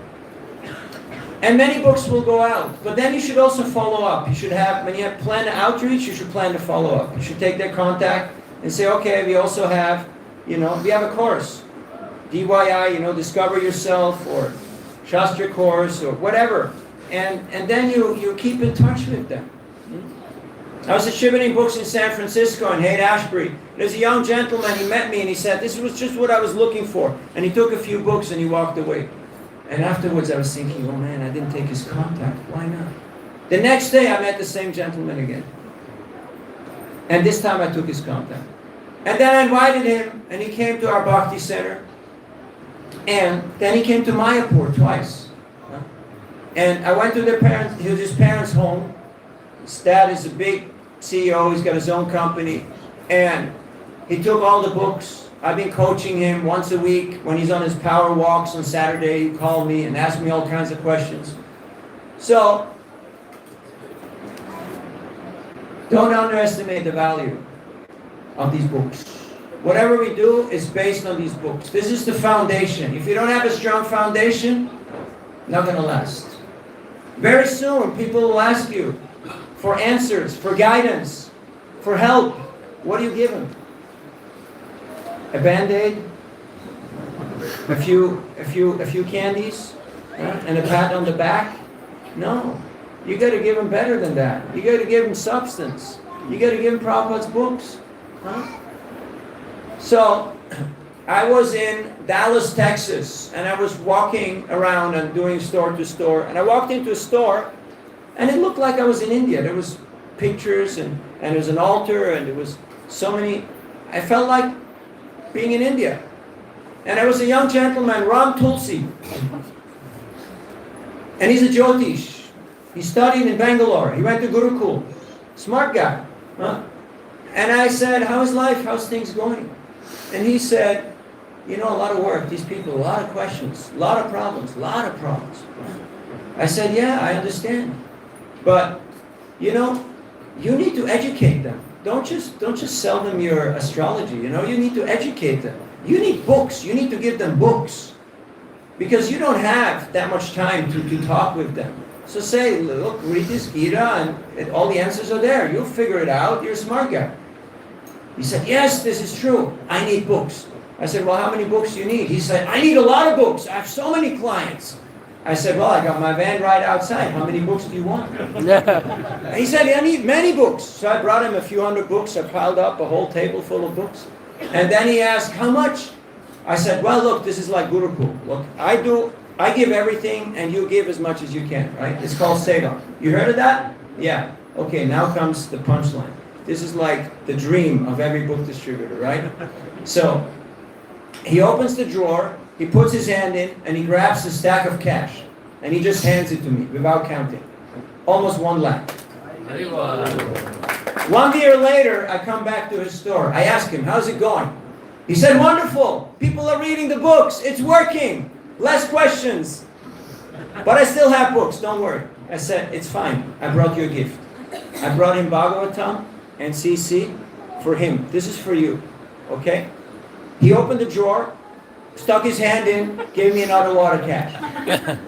and many books will go out. But then you should also follow up. You should have, when you have planned outreach, you should plan to follow up. You should take their contact and say, okay, we also have, we have a course. DYI, Discover Yourself, or Shastra course, or whatever. And then you keep in touch with them. I was distributing books in San Francisco in Haight-Ashbury. There's a young gentleman, he met me and he said, this was just what I was looking for. And he took a few books and he walked away. And afterwards I was thinking, oh man, I didn't take his contact. Why not? The next day I met the same gentleman again. And this time I took his contact. And then I invited him and he came to our Bhakti Center. And then he came to Mayapur twice. And I went to his parents' home. His dad is a big CEO, he's got his own company. And he took all the books. I've been coaching him once a week. When he's on his power walks on Saturday, he called me and asked me all kinds of questions. So, don't underestimate the value of these books. Whatever we do is based on these books. This is the foundation. If you don't have a strong foundation, not going to last. Very soon, people will ask you for answers, for guidance, for help. What do you give them? A Band-Aid? A few candies? And a pat on the back? No. You got to give them better than that. You got to give them substance. You got to give them Prabhupada's books. So, I was in Dallas, Texas, and I was walking around and doing store to store. And I walked into a store, and it looked like I was in India. There was pictures, and there was an altar, and there was so many. I felt like being in India. And there was a young gentleman, Ram Tulsi. And he's a Jyotish. He studied in Bangalore. He went to Gurukul. Smart guy. And I said, how's life? How's things going? And he said, a lot of work. These people, a lot of questions, a lot of problems. I said, yeah, I understand. But, you need to educate them. Don't just sell them your astrology, you need to educate them. You need books. You need to give them books. Because you don't have that much time to talk with them. So say, look, read this Gita and all the answers are there. You'll figure it out. You're a smart guy. He said, yes, this is true. I need books. I said, well, how many books do you need? He said, I need a lot of books. I have so many clients. I said, well, I got my van right outside. How many books do you want? He said, I need many books. So I brought him a few hundred books. I piled up a whole table full of books. And then he asked, how much? I said, well, look, this is like Gurukul. Look, I give everything and you give as much as you can, right? It's called Seva. You heard of that? Yeah. Okay, now comes the punchline. This is like the dream of every book distributor, right? So, he opens the drawer, he puts his hand in, and he grabs a stack of cash. And he just hands it to me without counting. Almost 1 lakh. 1 year later, I come back to his store. I ask him, how's it going? He said, wonderful. People are reading the books. It's working. Less questions. But I still have books. Don't worry. I said, it's fine. I brought you a gift. I brought him Bhagavatam and CC for him. This is for you. Okay? He opened the drawer, stuck his hand in, gave me another water cap.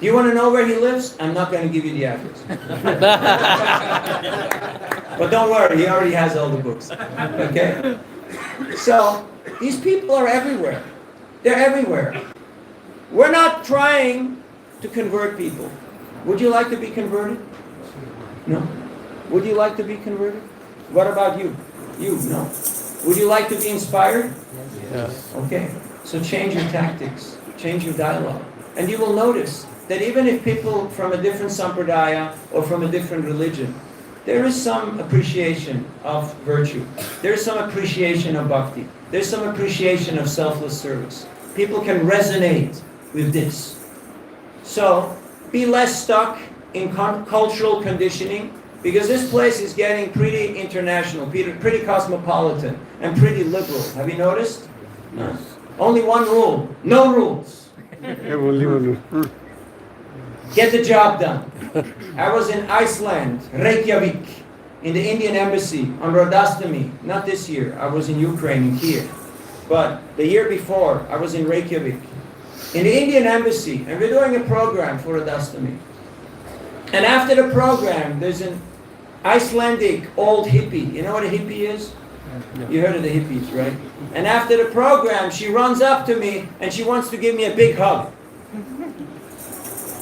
Do you want to know where he lives? I'm not going to give you the address. But don't worry, he already has all the books. Okay? So, these people are everywhere. They're everywhere. We're not trying to convert people. Would you like to be converted? No. Would you like to be converted? What about you? You, no. Would you like to be inspired? Yes. Okay. So change your tactics. Change your dialogue. And you will notice that even if people from a different sampradaya or from a different religion, there is some appreciation of virtue. There's some appreciation of bhakti. There's some appreciation of selfless service. People can resonate with this. So, be less stuck in cultural conditioning, because this place is getting pretty international, pretty cosmopolitan, and pretty liberal. Have you noticed? No. Only one rule. No rules. Only one. Get the job done. I was in Iceland, Reykjavik, in the Indian embassy on Radastami. Not this year. I was in Ukraine, in Kiev. But the year before, I was in Reykjavik, in the Indian embassy, and we're doing a program for Radastami. And after the program, there's an Icelandic old hippie. You know what a hippie is? You heard of the hippies, right? And after the program, she runs up to me and she wants to give me a big hug.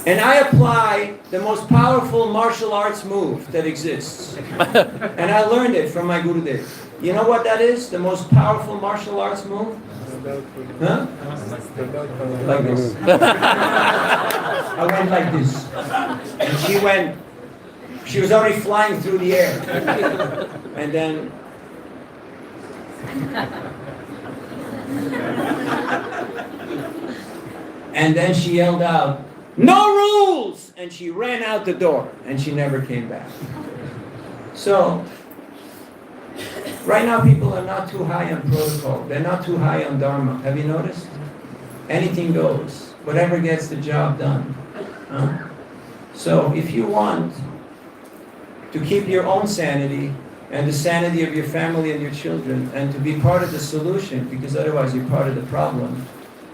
And I apply the most powerful martial arts move that exists. And I learned it from my Gurudev. You know what that is? The most powerful martial arts move? Huh? Like this. I went like this. And she was already flying through the air. And then she yelled out, "No rules!" And she ran out the door, and she never came back. So, right now people are not too high on protocol. They're not too high on dharma. Have you noticed? Anything goes. Whatever gets the job done. So, if you want to keep your own sanity and the sanity of your family and your children, and to be part of the solution, because otherwise you're part of the problem,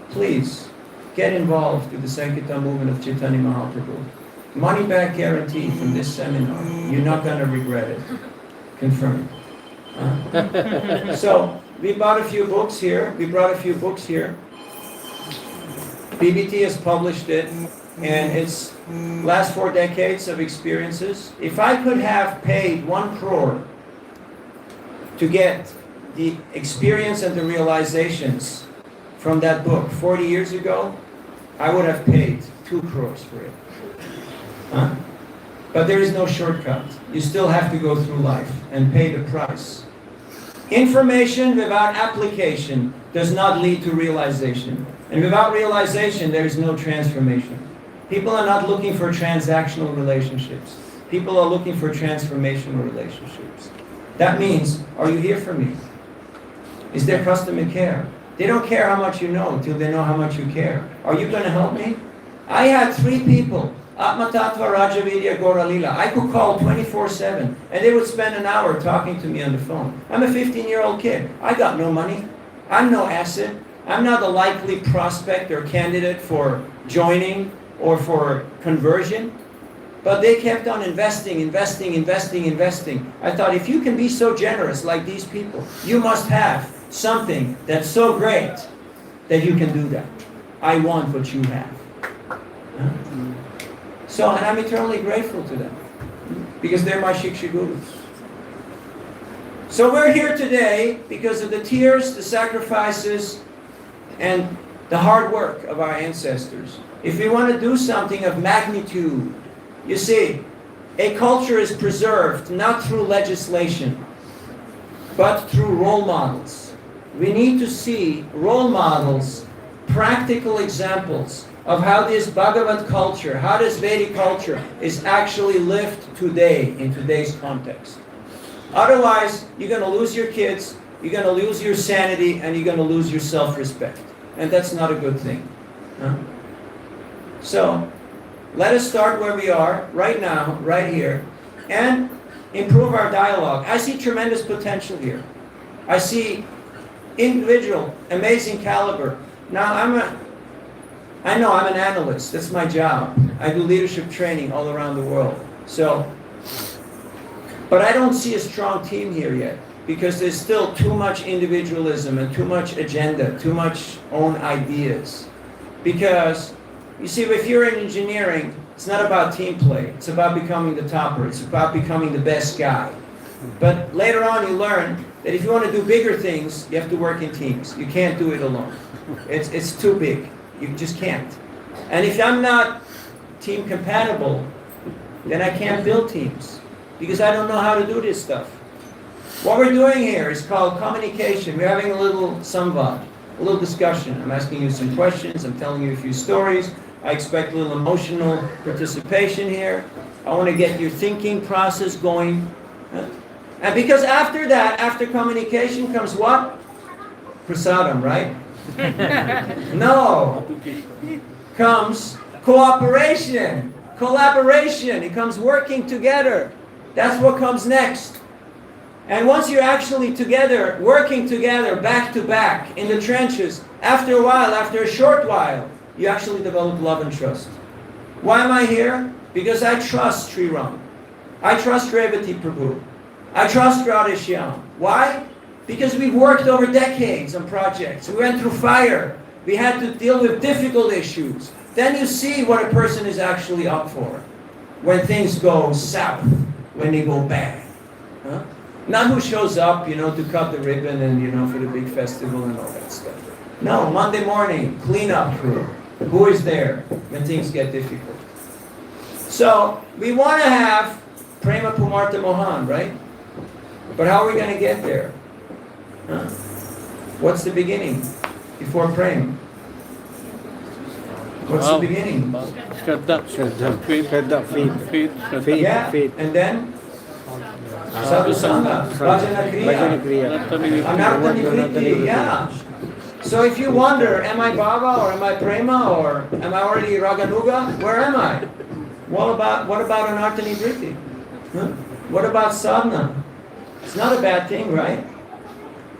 please get involved with the Sankirtan movement of Chaitanya Mahaprabhu. Money back guarantee from this seminar. You're not going to regret it. Confirmed. So, we bought a few books here. We brought a few books here. BBT has published it, and it's last 4 decades of experiences. If I could have paid 1 crore to get the experience and the realizations from that book 40 years ago, I would have paid 2 crores for it. But there is no shortcut. You still have to go through life and pay the price. Information without application does not lead to realization. And without realization, there is no transformation. People are not looking for transactional relationships. People are looking for transformational relationships. That means, are you here for me? Is there customer care? They don't care how much you know until they know how much you care. Are you going to help me? I had 3 people, Atma Tattva, Rajavidya, Gora Lila. I could call 24/7, and they would spend an hour talking to me on the phone. I'm a 15-year-old kid. I got no money. I'm no asset. I'm not a likely prospect or candidate for joining or for conversion. But they kept on investing. I thought, if you can be so generous like these people, you must have something that's so great that you can do that. I want what you have. So, and I'm eternally grateful to them, because they're my Shiksha Gurus. So we're here today because of the tears, the sacrifices, and the hard work of our ancestors. If we want to do something of magnitude, you see, a culture is preserved not through legislation, but through role models. We need to see role models, practical examples of how this Bhagavad culture, how this Vedic culture is actually lived today, in today's context. Otherwise, you're going to lose your kids, you're going to lose your sanity, and you're going to lose your self-respect. And that's not a good thing. So, Let us start where we are, right now, right here, and improve our dialogue. I see tremendous potential here. I see individual, amazing caliber. Now, I know I'm an analyst. That's my job. I do leadership training all around the world. So, but I don't see a strong team here yet because there's still too much individualism and too much agenda, too much own ideas. Because, you see, if you're in engineering, it's not about team play. It's about becoming the topper. It's about becoming the best guy. But later on you learn that if you want to do bigger things, you have to work in teams. You can't do it alone. It's too big. You just can't. And if I'm not team compatible, then I can't build teams because I don't know how to do this stuff. What we're doing here is called communication. We're having a little samvad, a little discussion. I'm asking you some questions. I'm telling you a few stories. I expect a little emotional participation here. I want to get your thinking process going. And because after that, after communication comes what? Prasadam, right? No. Comes cooperation, collaboration. It comes working together. That's what comes next. And once you're actually together, working together, back to back, in the trenches, after a while, after a short while, you actually develop love and trust. Why am I here? Because I trust Sri Ram. I trust Revati Prabhu. I trust Radheshyam. Why? Because we've worked over decades on projects. We went through fire. We had to deal with difficult issues. Then you see what a person is actually up for. When things go south, when they go bad. Huh? Not who shows up, to cut the ribbon and, for the big festival and all that stuff. No, Monday morning, cleanup crew. Who is there when things get difficult? So, we want to have Prema Pumartha Mohan, right? But how are we going to get there? Huh? What's the beginning before Prema? What's the beginning? Faith. Yeah, and then? Sadhusanga, Bhajana Kriya, Anartha Nivriti, yeah. So if you wonder, am I Baba or am I Prema or am I already Raganuga? Where am I? What about Anartha Nivriti? Huh? What about sadhana? It's not a bad thing, right?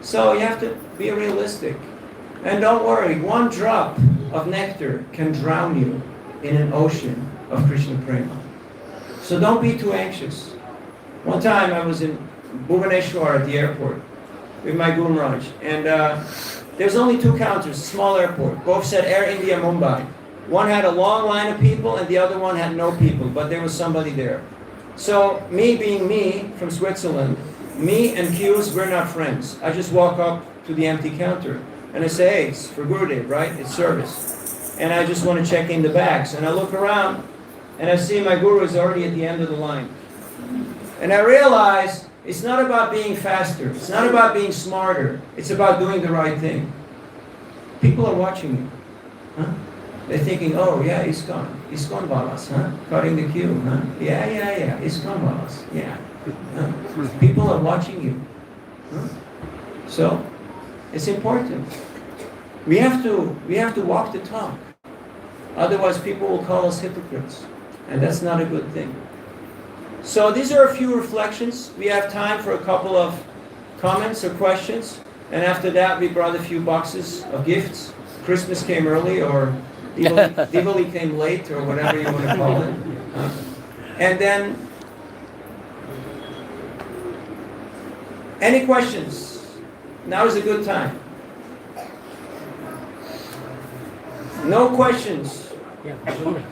So you have to be realistic. And don't worry, one drop of nectar can drown you in an ocean of Krishna Prema. So don't be too anxious. One time I was in Bhubaneswar at the airport with my Guru Maharaj, and there's only two counters, small airport. Both said Air India Mumbai. One had a long line of people and the other one had no people, but there was somebody there. So me being me from Switzerland, me and queues, we're not friends. I just walk up to the empty counter and I say, hey, it's for Gurudev, right? It's service. And I just want to check in the bags. And I look around and I see my Guru is already at the end of the line. And I realize it's not about being faster. It's not about being smarter. It's about doing the right thing. People are watching you. Huh? They're thinking, oh yeah, ISKCON Balas, huh? Cutting the queue, huh? Yeah, ISKCON Balas, yeah. People are watching you. Huh? So, it's important. We have to walk the talk. Otherwise people will call us hypocrites. And that's not a good thing. So these are a few reflections. We have time for a couple of comments or questions. And after that we brought a few boxes of gifts. Christmas came early or Diwali came late or whatever you want to call it. And then, any questions? Now is a good time. No questions. Yeah,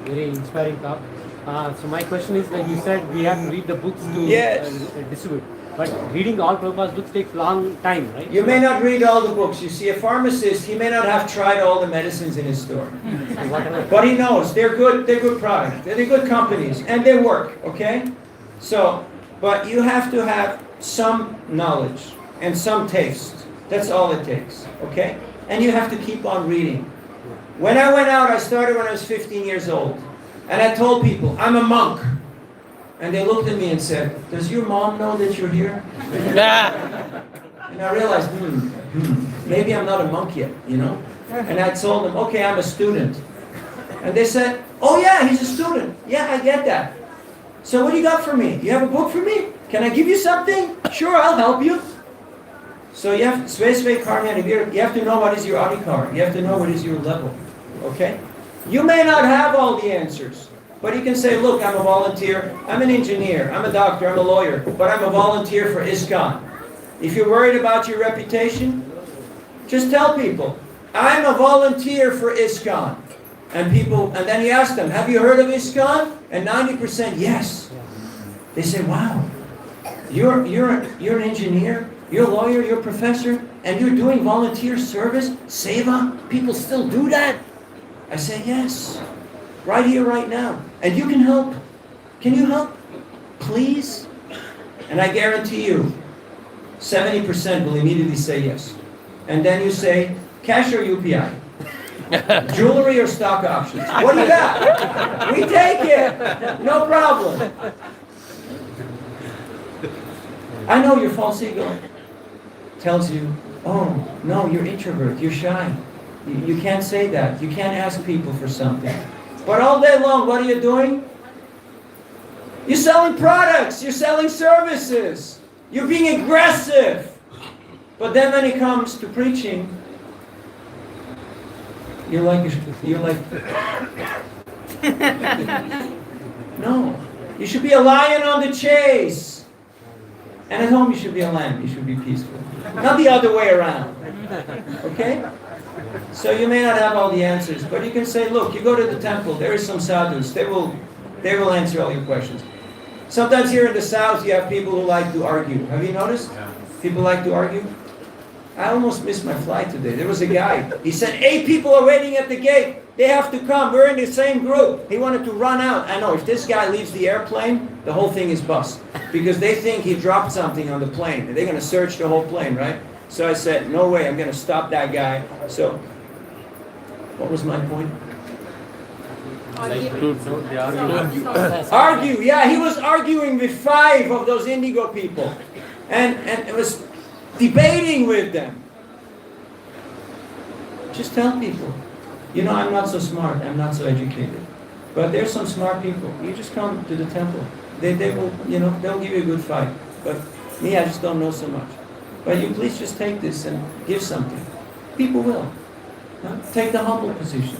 very inspiring talk. So my question is that you said we have to read the books to distribute. But reading all Prabhupada's books takes long time, right? You may not read all the books. You see, a pharmacist, he may not have tried all the medicines in his store. But he knows they're good products. They're good companies. And they work, okay? So, but you have to have some knowledge and some taste. That's all it takes, okay? And you have to keep on reading. When I went out, I started when I was 15 years old. And I told people, I'm a monk. And they looked at me and said, does your mom know that you're here? And I realized, maybe I'm not a monk yet, And I told them, okay, I'm a student. And they said, oh yeah, he's a student. Yeah, I get that. So what do you got for me? You have a book for me? Can I give you something? Sure, I'll help you. So you have to know what is your adhikar. You have to know what is your level. Okay? You may not have all the answers, but you can say, look, I'm a volunteer, I'm an engineer, I'm a doctor, I'm a lawyer, but I'm a volunteer for ISKCON. If you're worried about your reputation, just tell people, I'm a volunteer for ISKCON. And then you ask them, have you heard of ISKCON? And 90% yes. They say, wow, you're an engineer, you're a lawyer, you're a professor, and you're doing volunteer service, seva? People still do that? I say, yes, right here, right now. And you can help. Can you help? Please? And I guarantee you, 70% will immediately say yes. And then you say, cash or UPI? Jewelry or stock options? What do you got? We take it. No problem. I know your false ego tells you, oh, no, you're introvert, you're shy. You can't say that. You can't ask people for something. But all day long, what are you doing? You're selling products. You're selling services. You're being aggressive. But then when it comes to preaching, you're like, no. You should be a lion on the chase. And at home you should be a lamb. You should be peaceful. Not the other way around. Okay? So you may not have all the answers, but you can say, look, you go to the temple, there is some sadhus, they will answer all your questions. Sometimes here in the south you have people who like to argue. Have you noticed? People like to argue? I almost missed my flight today. There was a guy, he said, 8 people are waiting at the gate. They have to come. We're in the same group. He wanted to run out. I know, if this guy leaves the airplane, the whole thing is bust. Because they think he dropped something on the plane. They're going to search the whole plane, right? So I said, no way, I'm going to stop that guy. So, what was my point? Argue, yeah, he was arguing with 5 of those indigo people. And it was debating with them. Just tell people, you know, I'm not so smart, I'm not so educated. But there's some smart people. You just come to the temple. They will, you know, they'll give you a good fight. But me, I just don't know so much. But you please just take this and give something. People will. Huh? Take the humble position.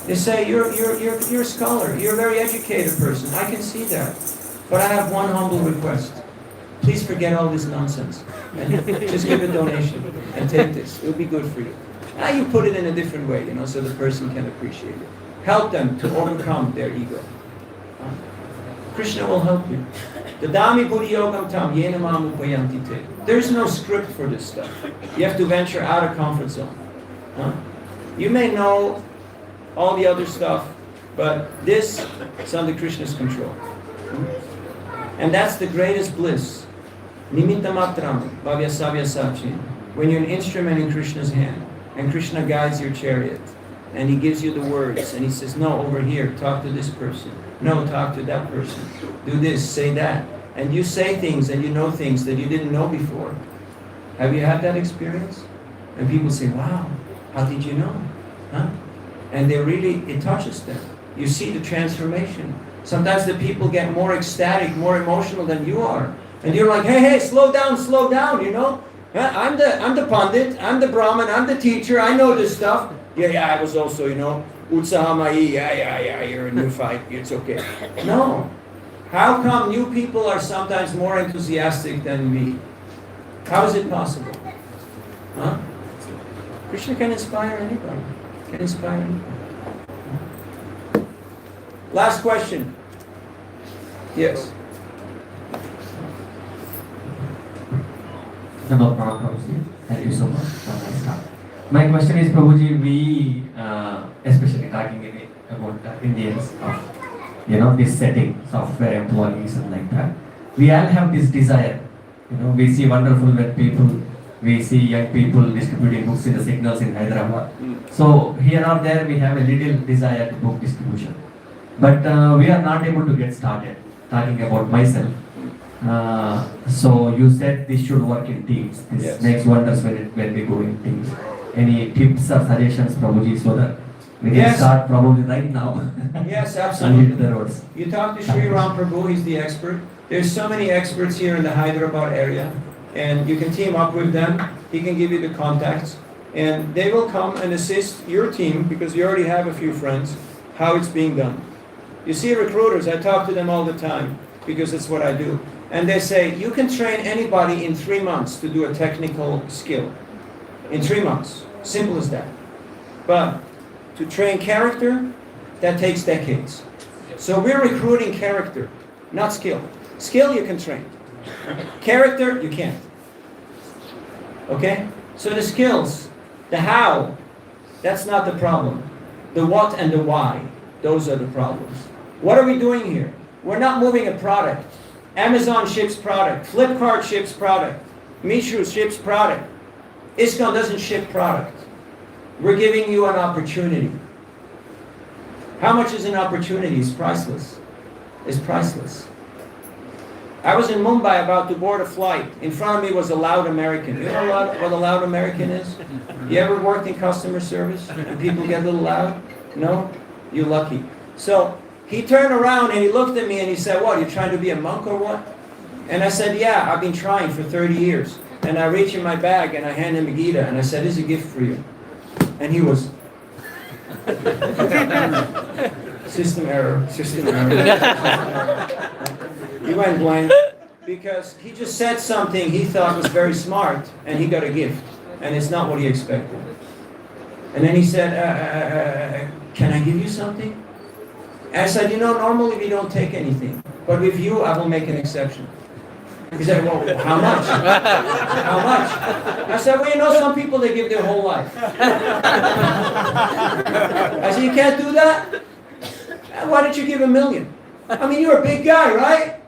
They say, you're a scholar, you're a very educated person. I can see that. But I have one humble request. Please forget all this nonsense. And just give a donation and take this. It'll be good for you. Now you put it in a different way, you know, so the person can appreciate it. Help them to overcome their ego. Krishna will help you. Dadami buddhi yogam tam yena mam upayanti te. There's no script for this stuff. You have to venture out of comfort zone. You may know all the other stuff, but this is under Krishna's control. And that's the greatest bliss. Nimitta matram bhavyasavya sachi. When you're an instrument in Krishna's hand, and Krishna guides your chariot, and he gives you the words, and he says, no, over here, talk to this person. No, talk to that person. Do this, say that. And you say things and you know things that you didn't know before. Have you had that experience? And people say, wow, how did you know? Huh? And it touches them. You see the transformation. Sometimes the people get more ecstatic, more emotional than you are. And you're like, hey, slow down, you know? I'm the Pandit, I'm the Brahmin, I'm the teacher, I know this stuff. Yeah, I was also, you know, Utsahamai, yeah, you're a new fight, it's okay. No. How come new people are sometimes more enthusiastic than me? How is it possible? Huh? Krishna can inspire anybody. Can inspire anybody. Last question. Yes. Hello, Prabhuji. Thank you so much for nice talk. My question is, Prabhuji, we, especially talking about Indians, this setting, software employees and like that, we all have this desire. We see wonderful when we see young people distributing books in the signals in Hyderabad. So here or there, we have a little desire to book distribution. But we are not able to get started. Talking about myself. So you said this should work in teams. This makes wonders when we go in teams. Any tips or suggestions, Prabhuji, so that We can Yes. start probably right now Yes, and hit absolutely. the roads. You talk to Sri Ram Prabhu, he's the expert. There's so many experts here in the Hyderabad area, and you can team up with them. He can give you the contacts, and they will come and assist your team, because you already have a few friends, how it's being done. You see recruiters, I talk to them all the time, because it's what I do. And they say, you can train anybody in 3 months to do a technical skill. In 3 months. Simple as that. But to train character, that takes decades. So we're recruiting character, not skill. Skill you can train. Character, you can't. Okay? So the skills, the how, that's not the problem. The what and the why, those are the problems. What are we doing here? We're not moving a product. Amazon ships product. Flipkart ships product. Mishu ships product. ISKCON doesn't ship product. We're giving you an opportunity. How much is an opportunity? It's priceless. It's priceless. I was in Mumbai about to board a flight. In front of me was a loud American. You know what a loud American is? You ever worked in customer service and people get a little loud? No? You're lucky. So he turned around and he looked at me and he said, what, you trying to be a monk or what? And I said, yeah, I've been trying for 30 years. And I reach in my bag and I hand him a Gita and I said, this is a gift for you. And he was... System error. He went blank because he just said something he thought was very smart and he got a gift. And it's not what he expected. And then he said, can I give you something? And I said, normally we don't take anything. But with you, I will make an exception. He said, well, how much? How much? I said, well, some people, they give their whole life. I said, you can't do that? Why don't you give $1 million? I mean, you're a big guy, right?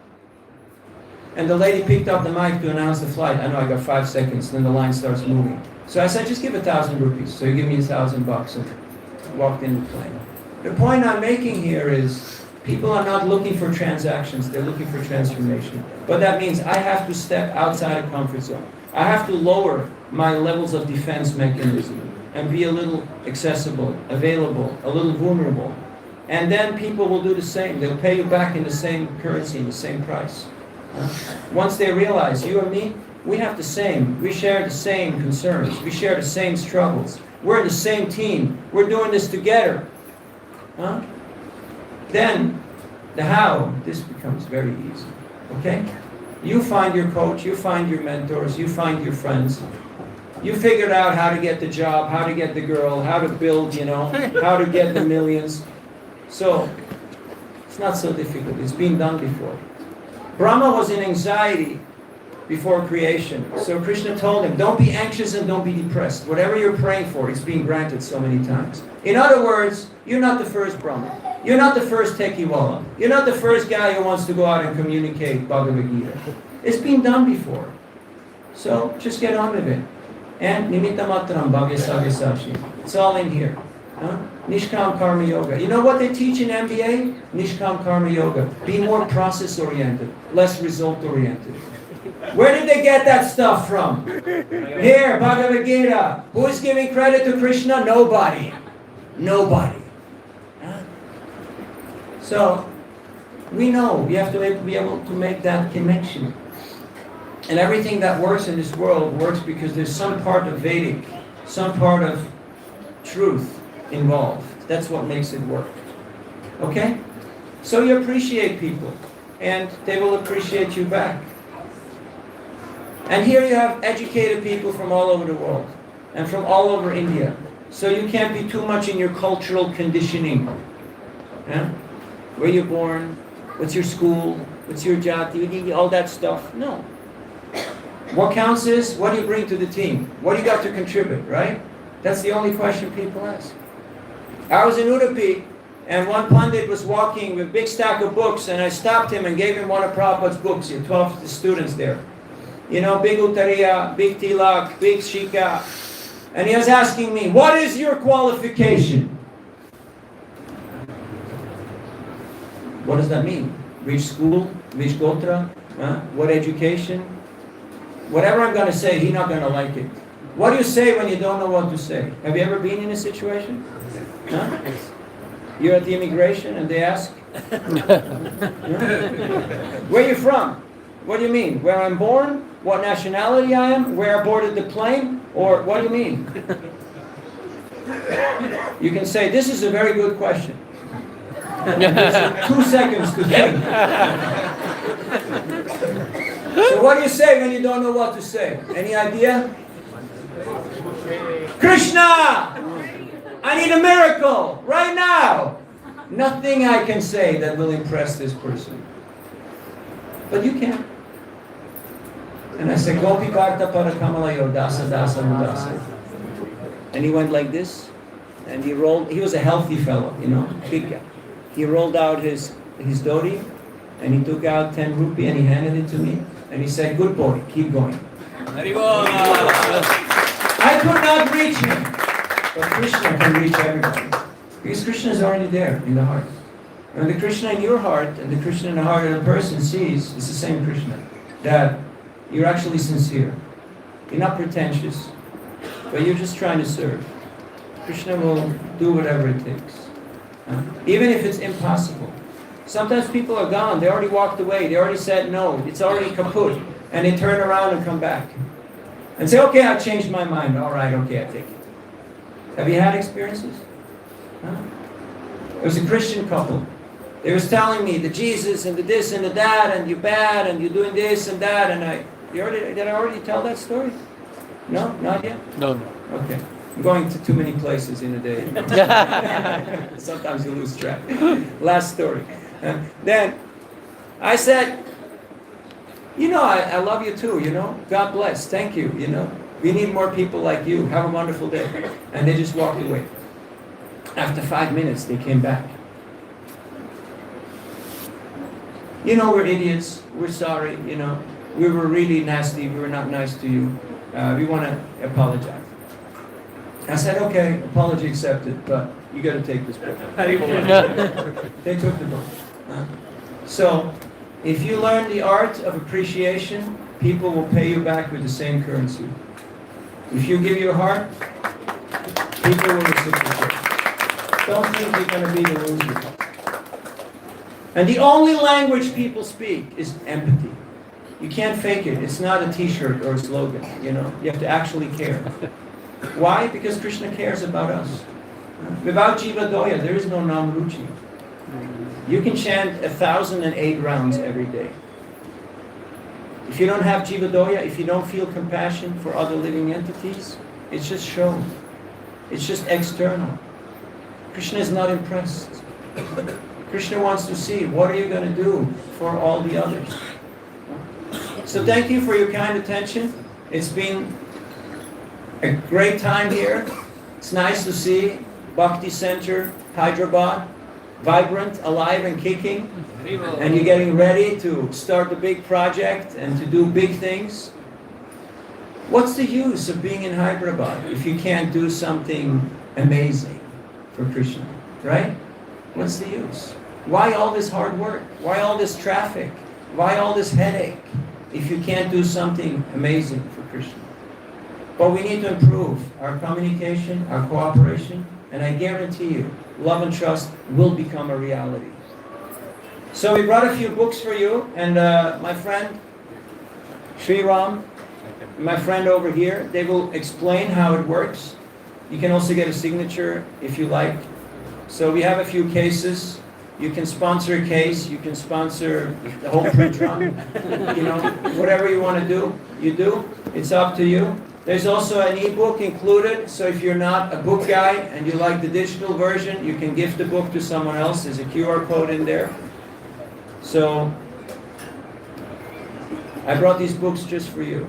And the lady picked up the mic to announce the flight. I know I got 5 seconds, then the line starts moving. So I said, just give 1,000 rupees. So you give me $1,000 and walked in the plane. The point I'm making here is, people are not looking for transactions, they're looking for transformation. But that means I have to step outside a comfort zone. I have to lower my levels of defense mechanism and be a little accessible, available, a little vulnerable. And then people will do the same. They'll pay you back in the same currency, in the same price. Once they realize, you and me, we have the same, we share the same concerns, we share the same struggles. We're the same team. We're doing this together. Then, the how, this becomes very easy. Okay? You find your coach, you find your mentors, you find your friends. You figured out how to get the job, how to get the girl, how to build, how to get the millions. So, it's not so difficult. It's been done before. Brahma was in anxiety before creation. So Krishna told him, don't be anxious and don't be depressed. Whatever you're praying for, it's being granted so many times. In other words, you're not the first Brahma. You're not the first Tekiwala. You're not the first guy who wants to go out and communicate Bhagavad Gita. It's been done before. So just get on with it. And Nimitta Matram Bhavya Savya Sakshi. It's all in here. Nishkam Karma Yoga. You know what they teach in MBA? Nishkam Karma Yoga. Be more process-oriented, less result-oriented. Where did they get that stuff from? Here, Bhagavad Gita. Who is giving credit to Krishna? Nobody. Nobody. So, we know we have to be able to make that connection. And everything that works in this world works because there's some part of Vedic, some part of truth involved. That's what makes it work. Okay? So you appreciate people, and they will appreciate you back. And here you have educated people from all over the world, and from all over India. So you can't be too much in your cultural conditioning. Yeah? Where you're born, what's your school, what's your jati, all that stuff. No. What counts is, what do you bring to the team? What do you got to contribute, right? That's the only question people ask. I was in Udupi, and one Pandit was walking with a big stack of books, and I stopped him and gave him one of Prabhupada's books. You 12 students there. Big Uttariya, big Tilak, big Shika. And he was asking me, what is your qualification? What does that mean? Which school? Which gotra? What education? Whatever I'm going to say, he's not going to like it. What do you say when you don't know what to say? Have you ever been in a situation? Huh? You're at the immigration and they ask, where are you from? What do you mean? Where I'm born? What nationality I am? Where I boarded the plane? Or what do you mean? You can say, this is a very good question. 2 seconds to think. So what do you say when you don't know what to say? Any idea? Krishna! I need a miracle right now. Nothing I can say that will impress this person. But you can. And I said, Gopi Bharta Parakamalayo Dasa Dasa Mudasa. And he went like this, and he rolled. He was a healthy fellow, you know, big guy. He rolled out his dhoti, and he took out 10 rupee and he handed it to me, and he said, good boy, keep going. I could not reach him, but Krishna can reach everybody. Because Krishna is already there in the heart. And the Krishna in your heart and the Krishna in the heart of the person sees, it's the same Krishna. That you're actually sincere. You're not pretentious, but you're just trying to serve. Krishna will do whatever it takes. Even if it's impossible. Sometimes people are gone, they already walked away, they already said no, it's already kaput, and they turn around and come back. And say, okay, I've changed my mind. All right, okay, I take it. Have you had experiences? Huh? There was a Christian couple. They was telling me the Jesus and the this and the that, and you're bad, and you're doing this and that, and did I already tell that story? No, not yet? No. Okay. I'm going to too many places in a day. Sometimes you lose track. Last story. Then I said, you know, I love you too, you know. God bless. Thank you, you know. We need more people like you. Have a wonderful day. And they just walked away. After 5 minutes, they came back. You know, we're idiots. We're sorry, you know. We were really nasty. We were not nice to you. We want to apologize. I said, okay, apology accepted, but you got to take this book. They took the book. So, if you learn the art of appreciation, people will pay you back with the same currency. If you give your heart, people will reciprocate. Don't think you're going to be the loser. And the only language people speak is empathy. You can't fake it. It's not a t-shirt or a slogan, you know. You have to actually care. Why? Because Krishna cares about us. Without Jiva Doya, there is no Namruchi. You can chant 1,008 rounds every day. If you don't have Jiva Doya, if you don't feel compassion for other living entities, it's just shown. It's just external. Krishna is not impressed. Krishna wants to see, what are you going to do for all the others? So thank you for your kind attention. It's been a great time here. It's nice to see Bhakti Center, Hyderabad, vibrant, alive and kicking. And you're getting ready to start a big project and to do big things. What's the use of being in Hyderabad if you can't do something amazing for Krishna, right? What's the use? Why all this hard work? Why all this traffic? Why all this headache if you can't do something amazing for Krishna? But we need to improve our communication, our cooperation, and I guarantee you, love and trust will become a reality. So we brought a few books for you, and my friend Sri Ram, my friend over here, they will explain how it works. You can also get a signature if you like. So we have a few cases. You can sponsor a case, you can sponsor the whole print run. You know, whatever you want to do, you do. It's up to you. There's also an ebook included, so if you're not a book guy and you like the digital version, you can gift the book to someone else. There's a QR code in there. So I brought these books just for you.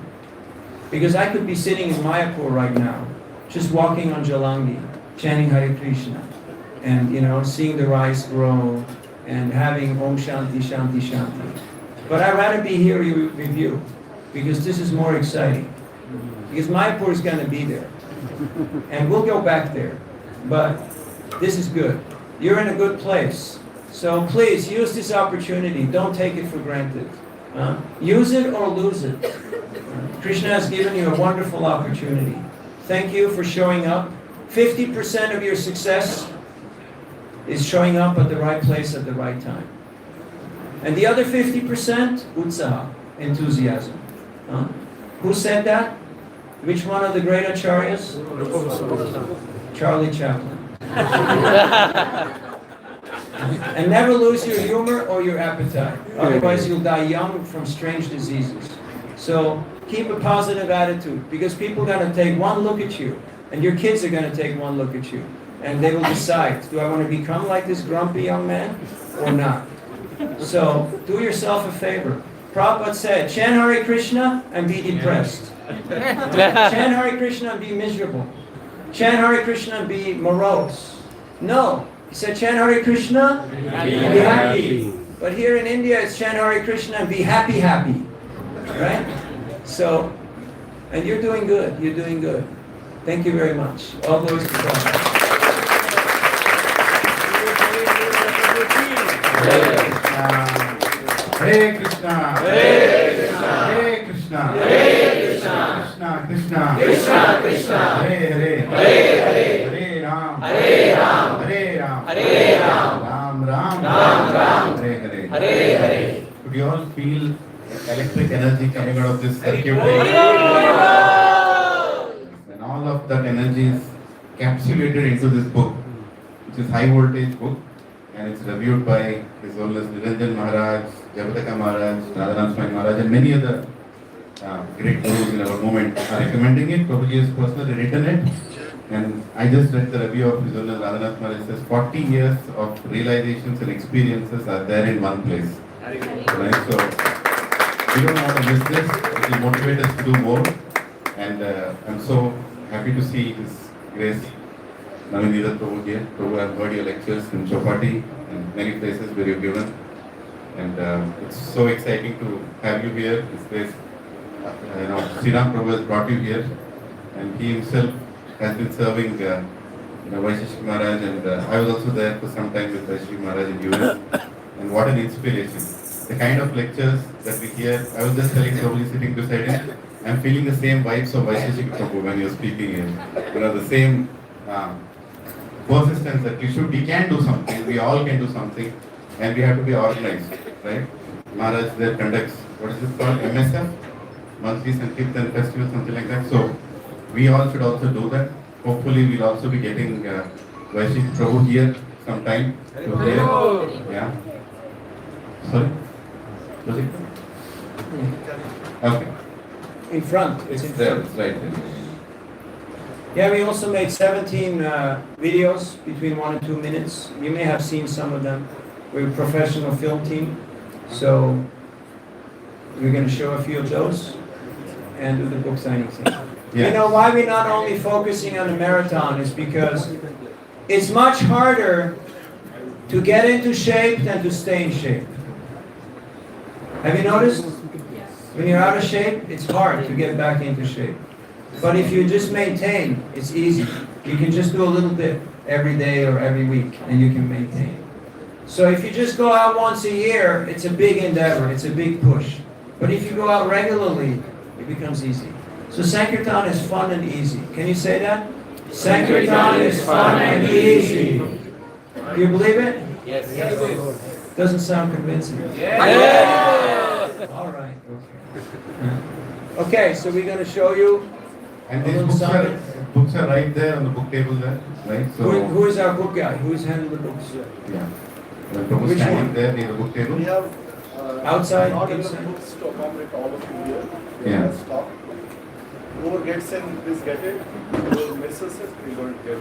Because I could be sitting in Mayapur right now, just walking on Jalangi, chanting Hare Krishna, and you know, seeing the rice grow, and having Om Shanti, Shanti, Shanti. But I'd rather be here with you, because this is more exciting. Because Mayapur is going to be there. And we'll go back there. But this is good. You're in a good place. So please, use this opportunity. Don't take it for granted. Use it or lose it. Krishna has given you a wonderful opportunity. thank you for showing up. 50% of your success is showing up at the right place at the right time. And the other 50%, utsaha, enthusiasm. Huh? Who said that? Which one of the great acharyas? Charlie Chaplin. And never lose your humor or your appetite. Otherwise you'll die young from strange diseases. So keep a positive attitude, because people are going to take one look at you, and your kids are going to take one look at you, and they will decide, do I want to become like this grumpy young man or not? So do yourself a favor. Prabhupada said, chant Hare Krishna and be depressed. Chant Hare Krishna and be miserable. Chant Hare Krishna and be morose. No. He said, chant Hare Krishna and be happy. But here in India, it's chant Hare Krishna and be happy, happy. Right? So, and you're doing good. You're doing good. Thank you very much. All those to God. Hare Krishna, Hare Krishna, Hare Krishna, Hare Krishna, Krishna, Krishna, Krishna, Hare Hare, Hare Hare, Hare Ram, Hare Ram, Hare Ram, Hare Ram, Ram Ram, Ram Ram, Hare Hare, Hare Hare. Could you all feel electric energy coming out of this circuit? And all of that energy is capsulated into this book, which is high voltage book, and it's reviewed by His Holiness Niranjan Maharaj, Jagataka Maharaj, Radhanath Swami Maharaj, and many other great gurus in our movement are recommending it. Prabhuji has personally written it, and I just read the review of His Holiness Radhanath Maharaj. It says 40 years of realizations and experiences are there in one place. Right? So we don't want to miss this. It will motivate us to do more, and I'm so happy to see His Grace Naveen Prabhu here. Prabhu, I've heard your lectures in Chopati and many places where you've given. And it's so exciting to have you here. His Grace, Sriram Prabhu has brought you here, and he himself has been serving Vaisheshik Maharaj, and I was also there for some time with Vaisheshik Maharaj in US. And what an inspiration. The kind of lectures that we hear, I was just telling Prabhuji sitting beside him, I'm feeling the same vibes of Vaisheshik Prabhu when you're speaking here. The same persistence that we can do something, we all can do something, and we have to be organized, right? Maharaj there conducts, what is it called, MSF? Monthly Sankirtan Festival, something like that. So, we all should also do that. Hopefully, we'll also be getting Vaisheshik Prabhu here sometime. Yeah. Sorry? Okay. In front. It's there, it's right there. Yeah, we also made 17 videos between 1 and 2 minutes. You may have seen some of them. We're a professional film team, so we're going to show a few of those and do the book signing thing. Yeah. You know why we're not only focusing on the marathon is because it's much harder to get into shape than to stay in shape. Have you noticed? When you're out of shape, it's hard to get back into shape. But if you just maintain, it's easy. You can just do a little bit every day or every week, and you can maintain. So if you just go out once a year, it's a big endeavor, it's a big push. But if you go out regularly, it becomes easy. So Sankirtan is fun and easy. Can you say that? Sankirtan is fun and easy. Do you believe it? Yes. Doesn't sound convincing. Yeah. All right. Okay. Okay, so we're going to show you. And these books are right there on the book table there, right? So Who is our book guy? Who is handling the books? yeah. Prabhu Which standing one? there near the book table. We have Outside, not inside? enough books to accommodate all of you here. We Yeah. have stock. Whoever gets in, please get it. Whoever misses it, we don't get.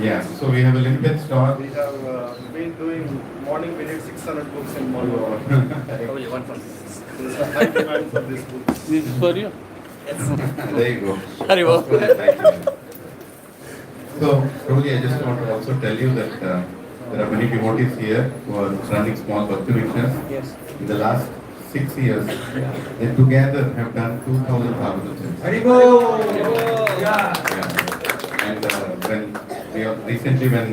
Yeah, so we have a limited stock. We have been doing morning. We did 600 books in morning. There's a high demand for these books. This is for you. There you go. Haribo. Thank you. So, Prabhuji, I just want to also tell you that there are many devotees here who are running small Bhakti Rickshaws. Yes. In the last 6 years, they together have done 2,000 Bhagavatam. Haribo! Yeah. Yeah. And recently when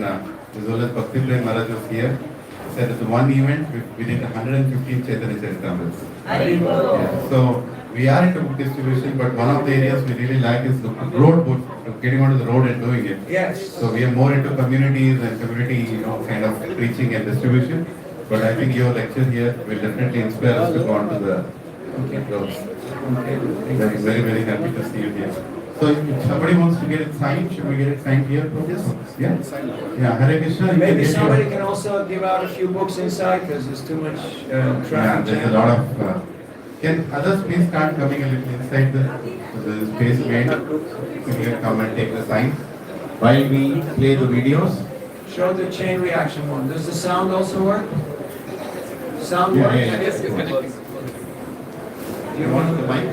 His Holiness Bhakti Prem Maharaj was here, he said at one event we did 115 Chaitanya Charitamrits. Yeah. So we are into book distribution, but one of the areas we really like is the broad book getting onto the road and doing it. Yes. So we are more into communities and community, kind of preaching and distribution. But I think your lecture here will definitely inspire us to go on to the roads. Okay. I'm very, very happy to see you here. So if somebody wants to get it signed, should we get it signed here? Yes. Yeah? Yeah, Hare Krishna. you Maybe can get somebody your- can also give out a few books inside because there's too much Yeah, traffic there's a jam. lot of... can others please start coming a little inside the space made? You can come and take the sign. While we play the videos. Show the chain reaction one. Does the sound also work? Sound work? Yes. Do you want the mic?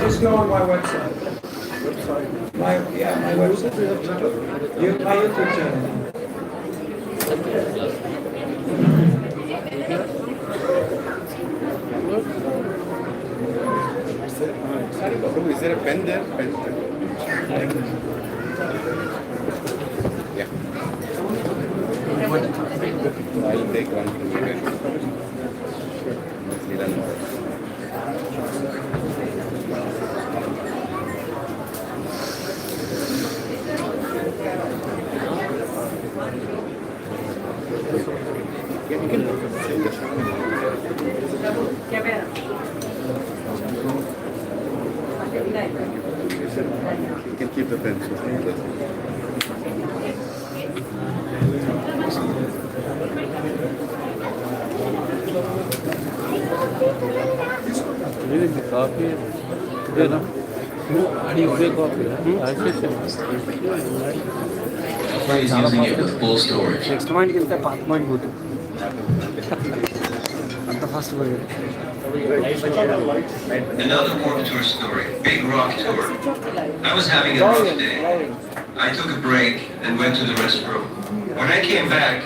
Just go on my website. My website. My YouTube channel. Prabhu, is there a pen there? Pen. Yeah. I'll take one from you guys. Yeah, you can say this. You can keep the pen. Coffee. He's using it with full storage. Next point is the path point good. The first one. Another Warped Tour story, Big Rock Tour. I was having a rough day. I took a break and went to the restroom. When I came back,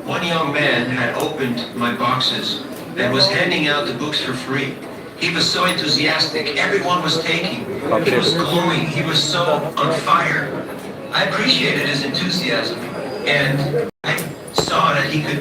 one young man had opened my boxes and was handing out the books for free. He was so enthusiastic. Everyone was taking. He was glowing. He was so on fire. I appreciated his enthusiasm, and I saw that he could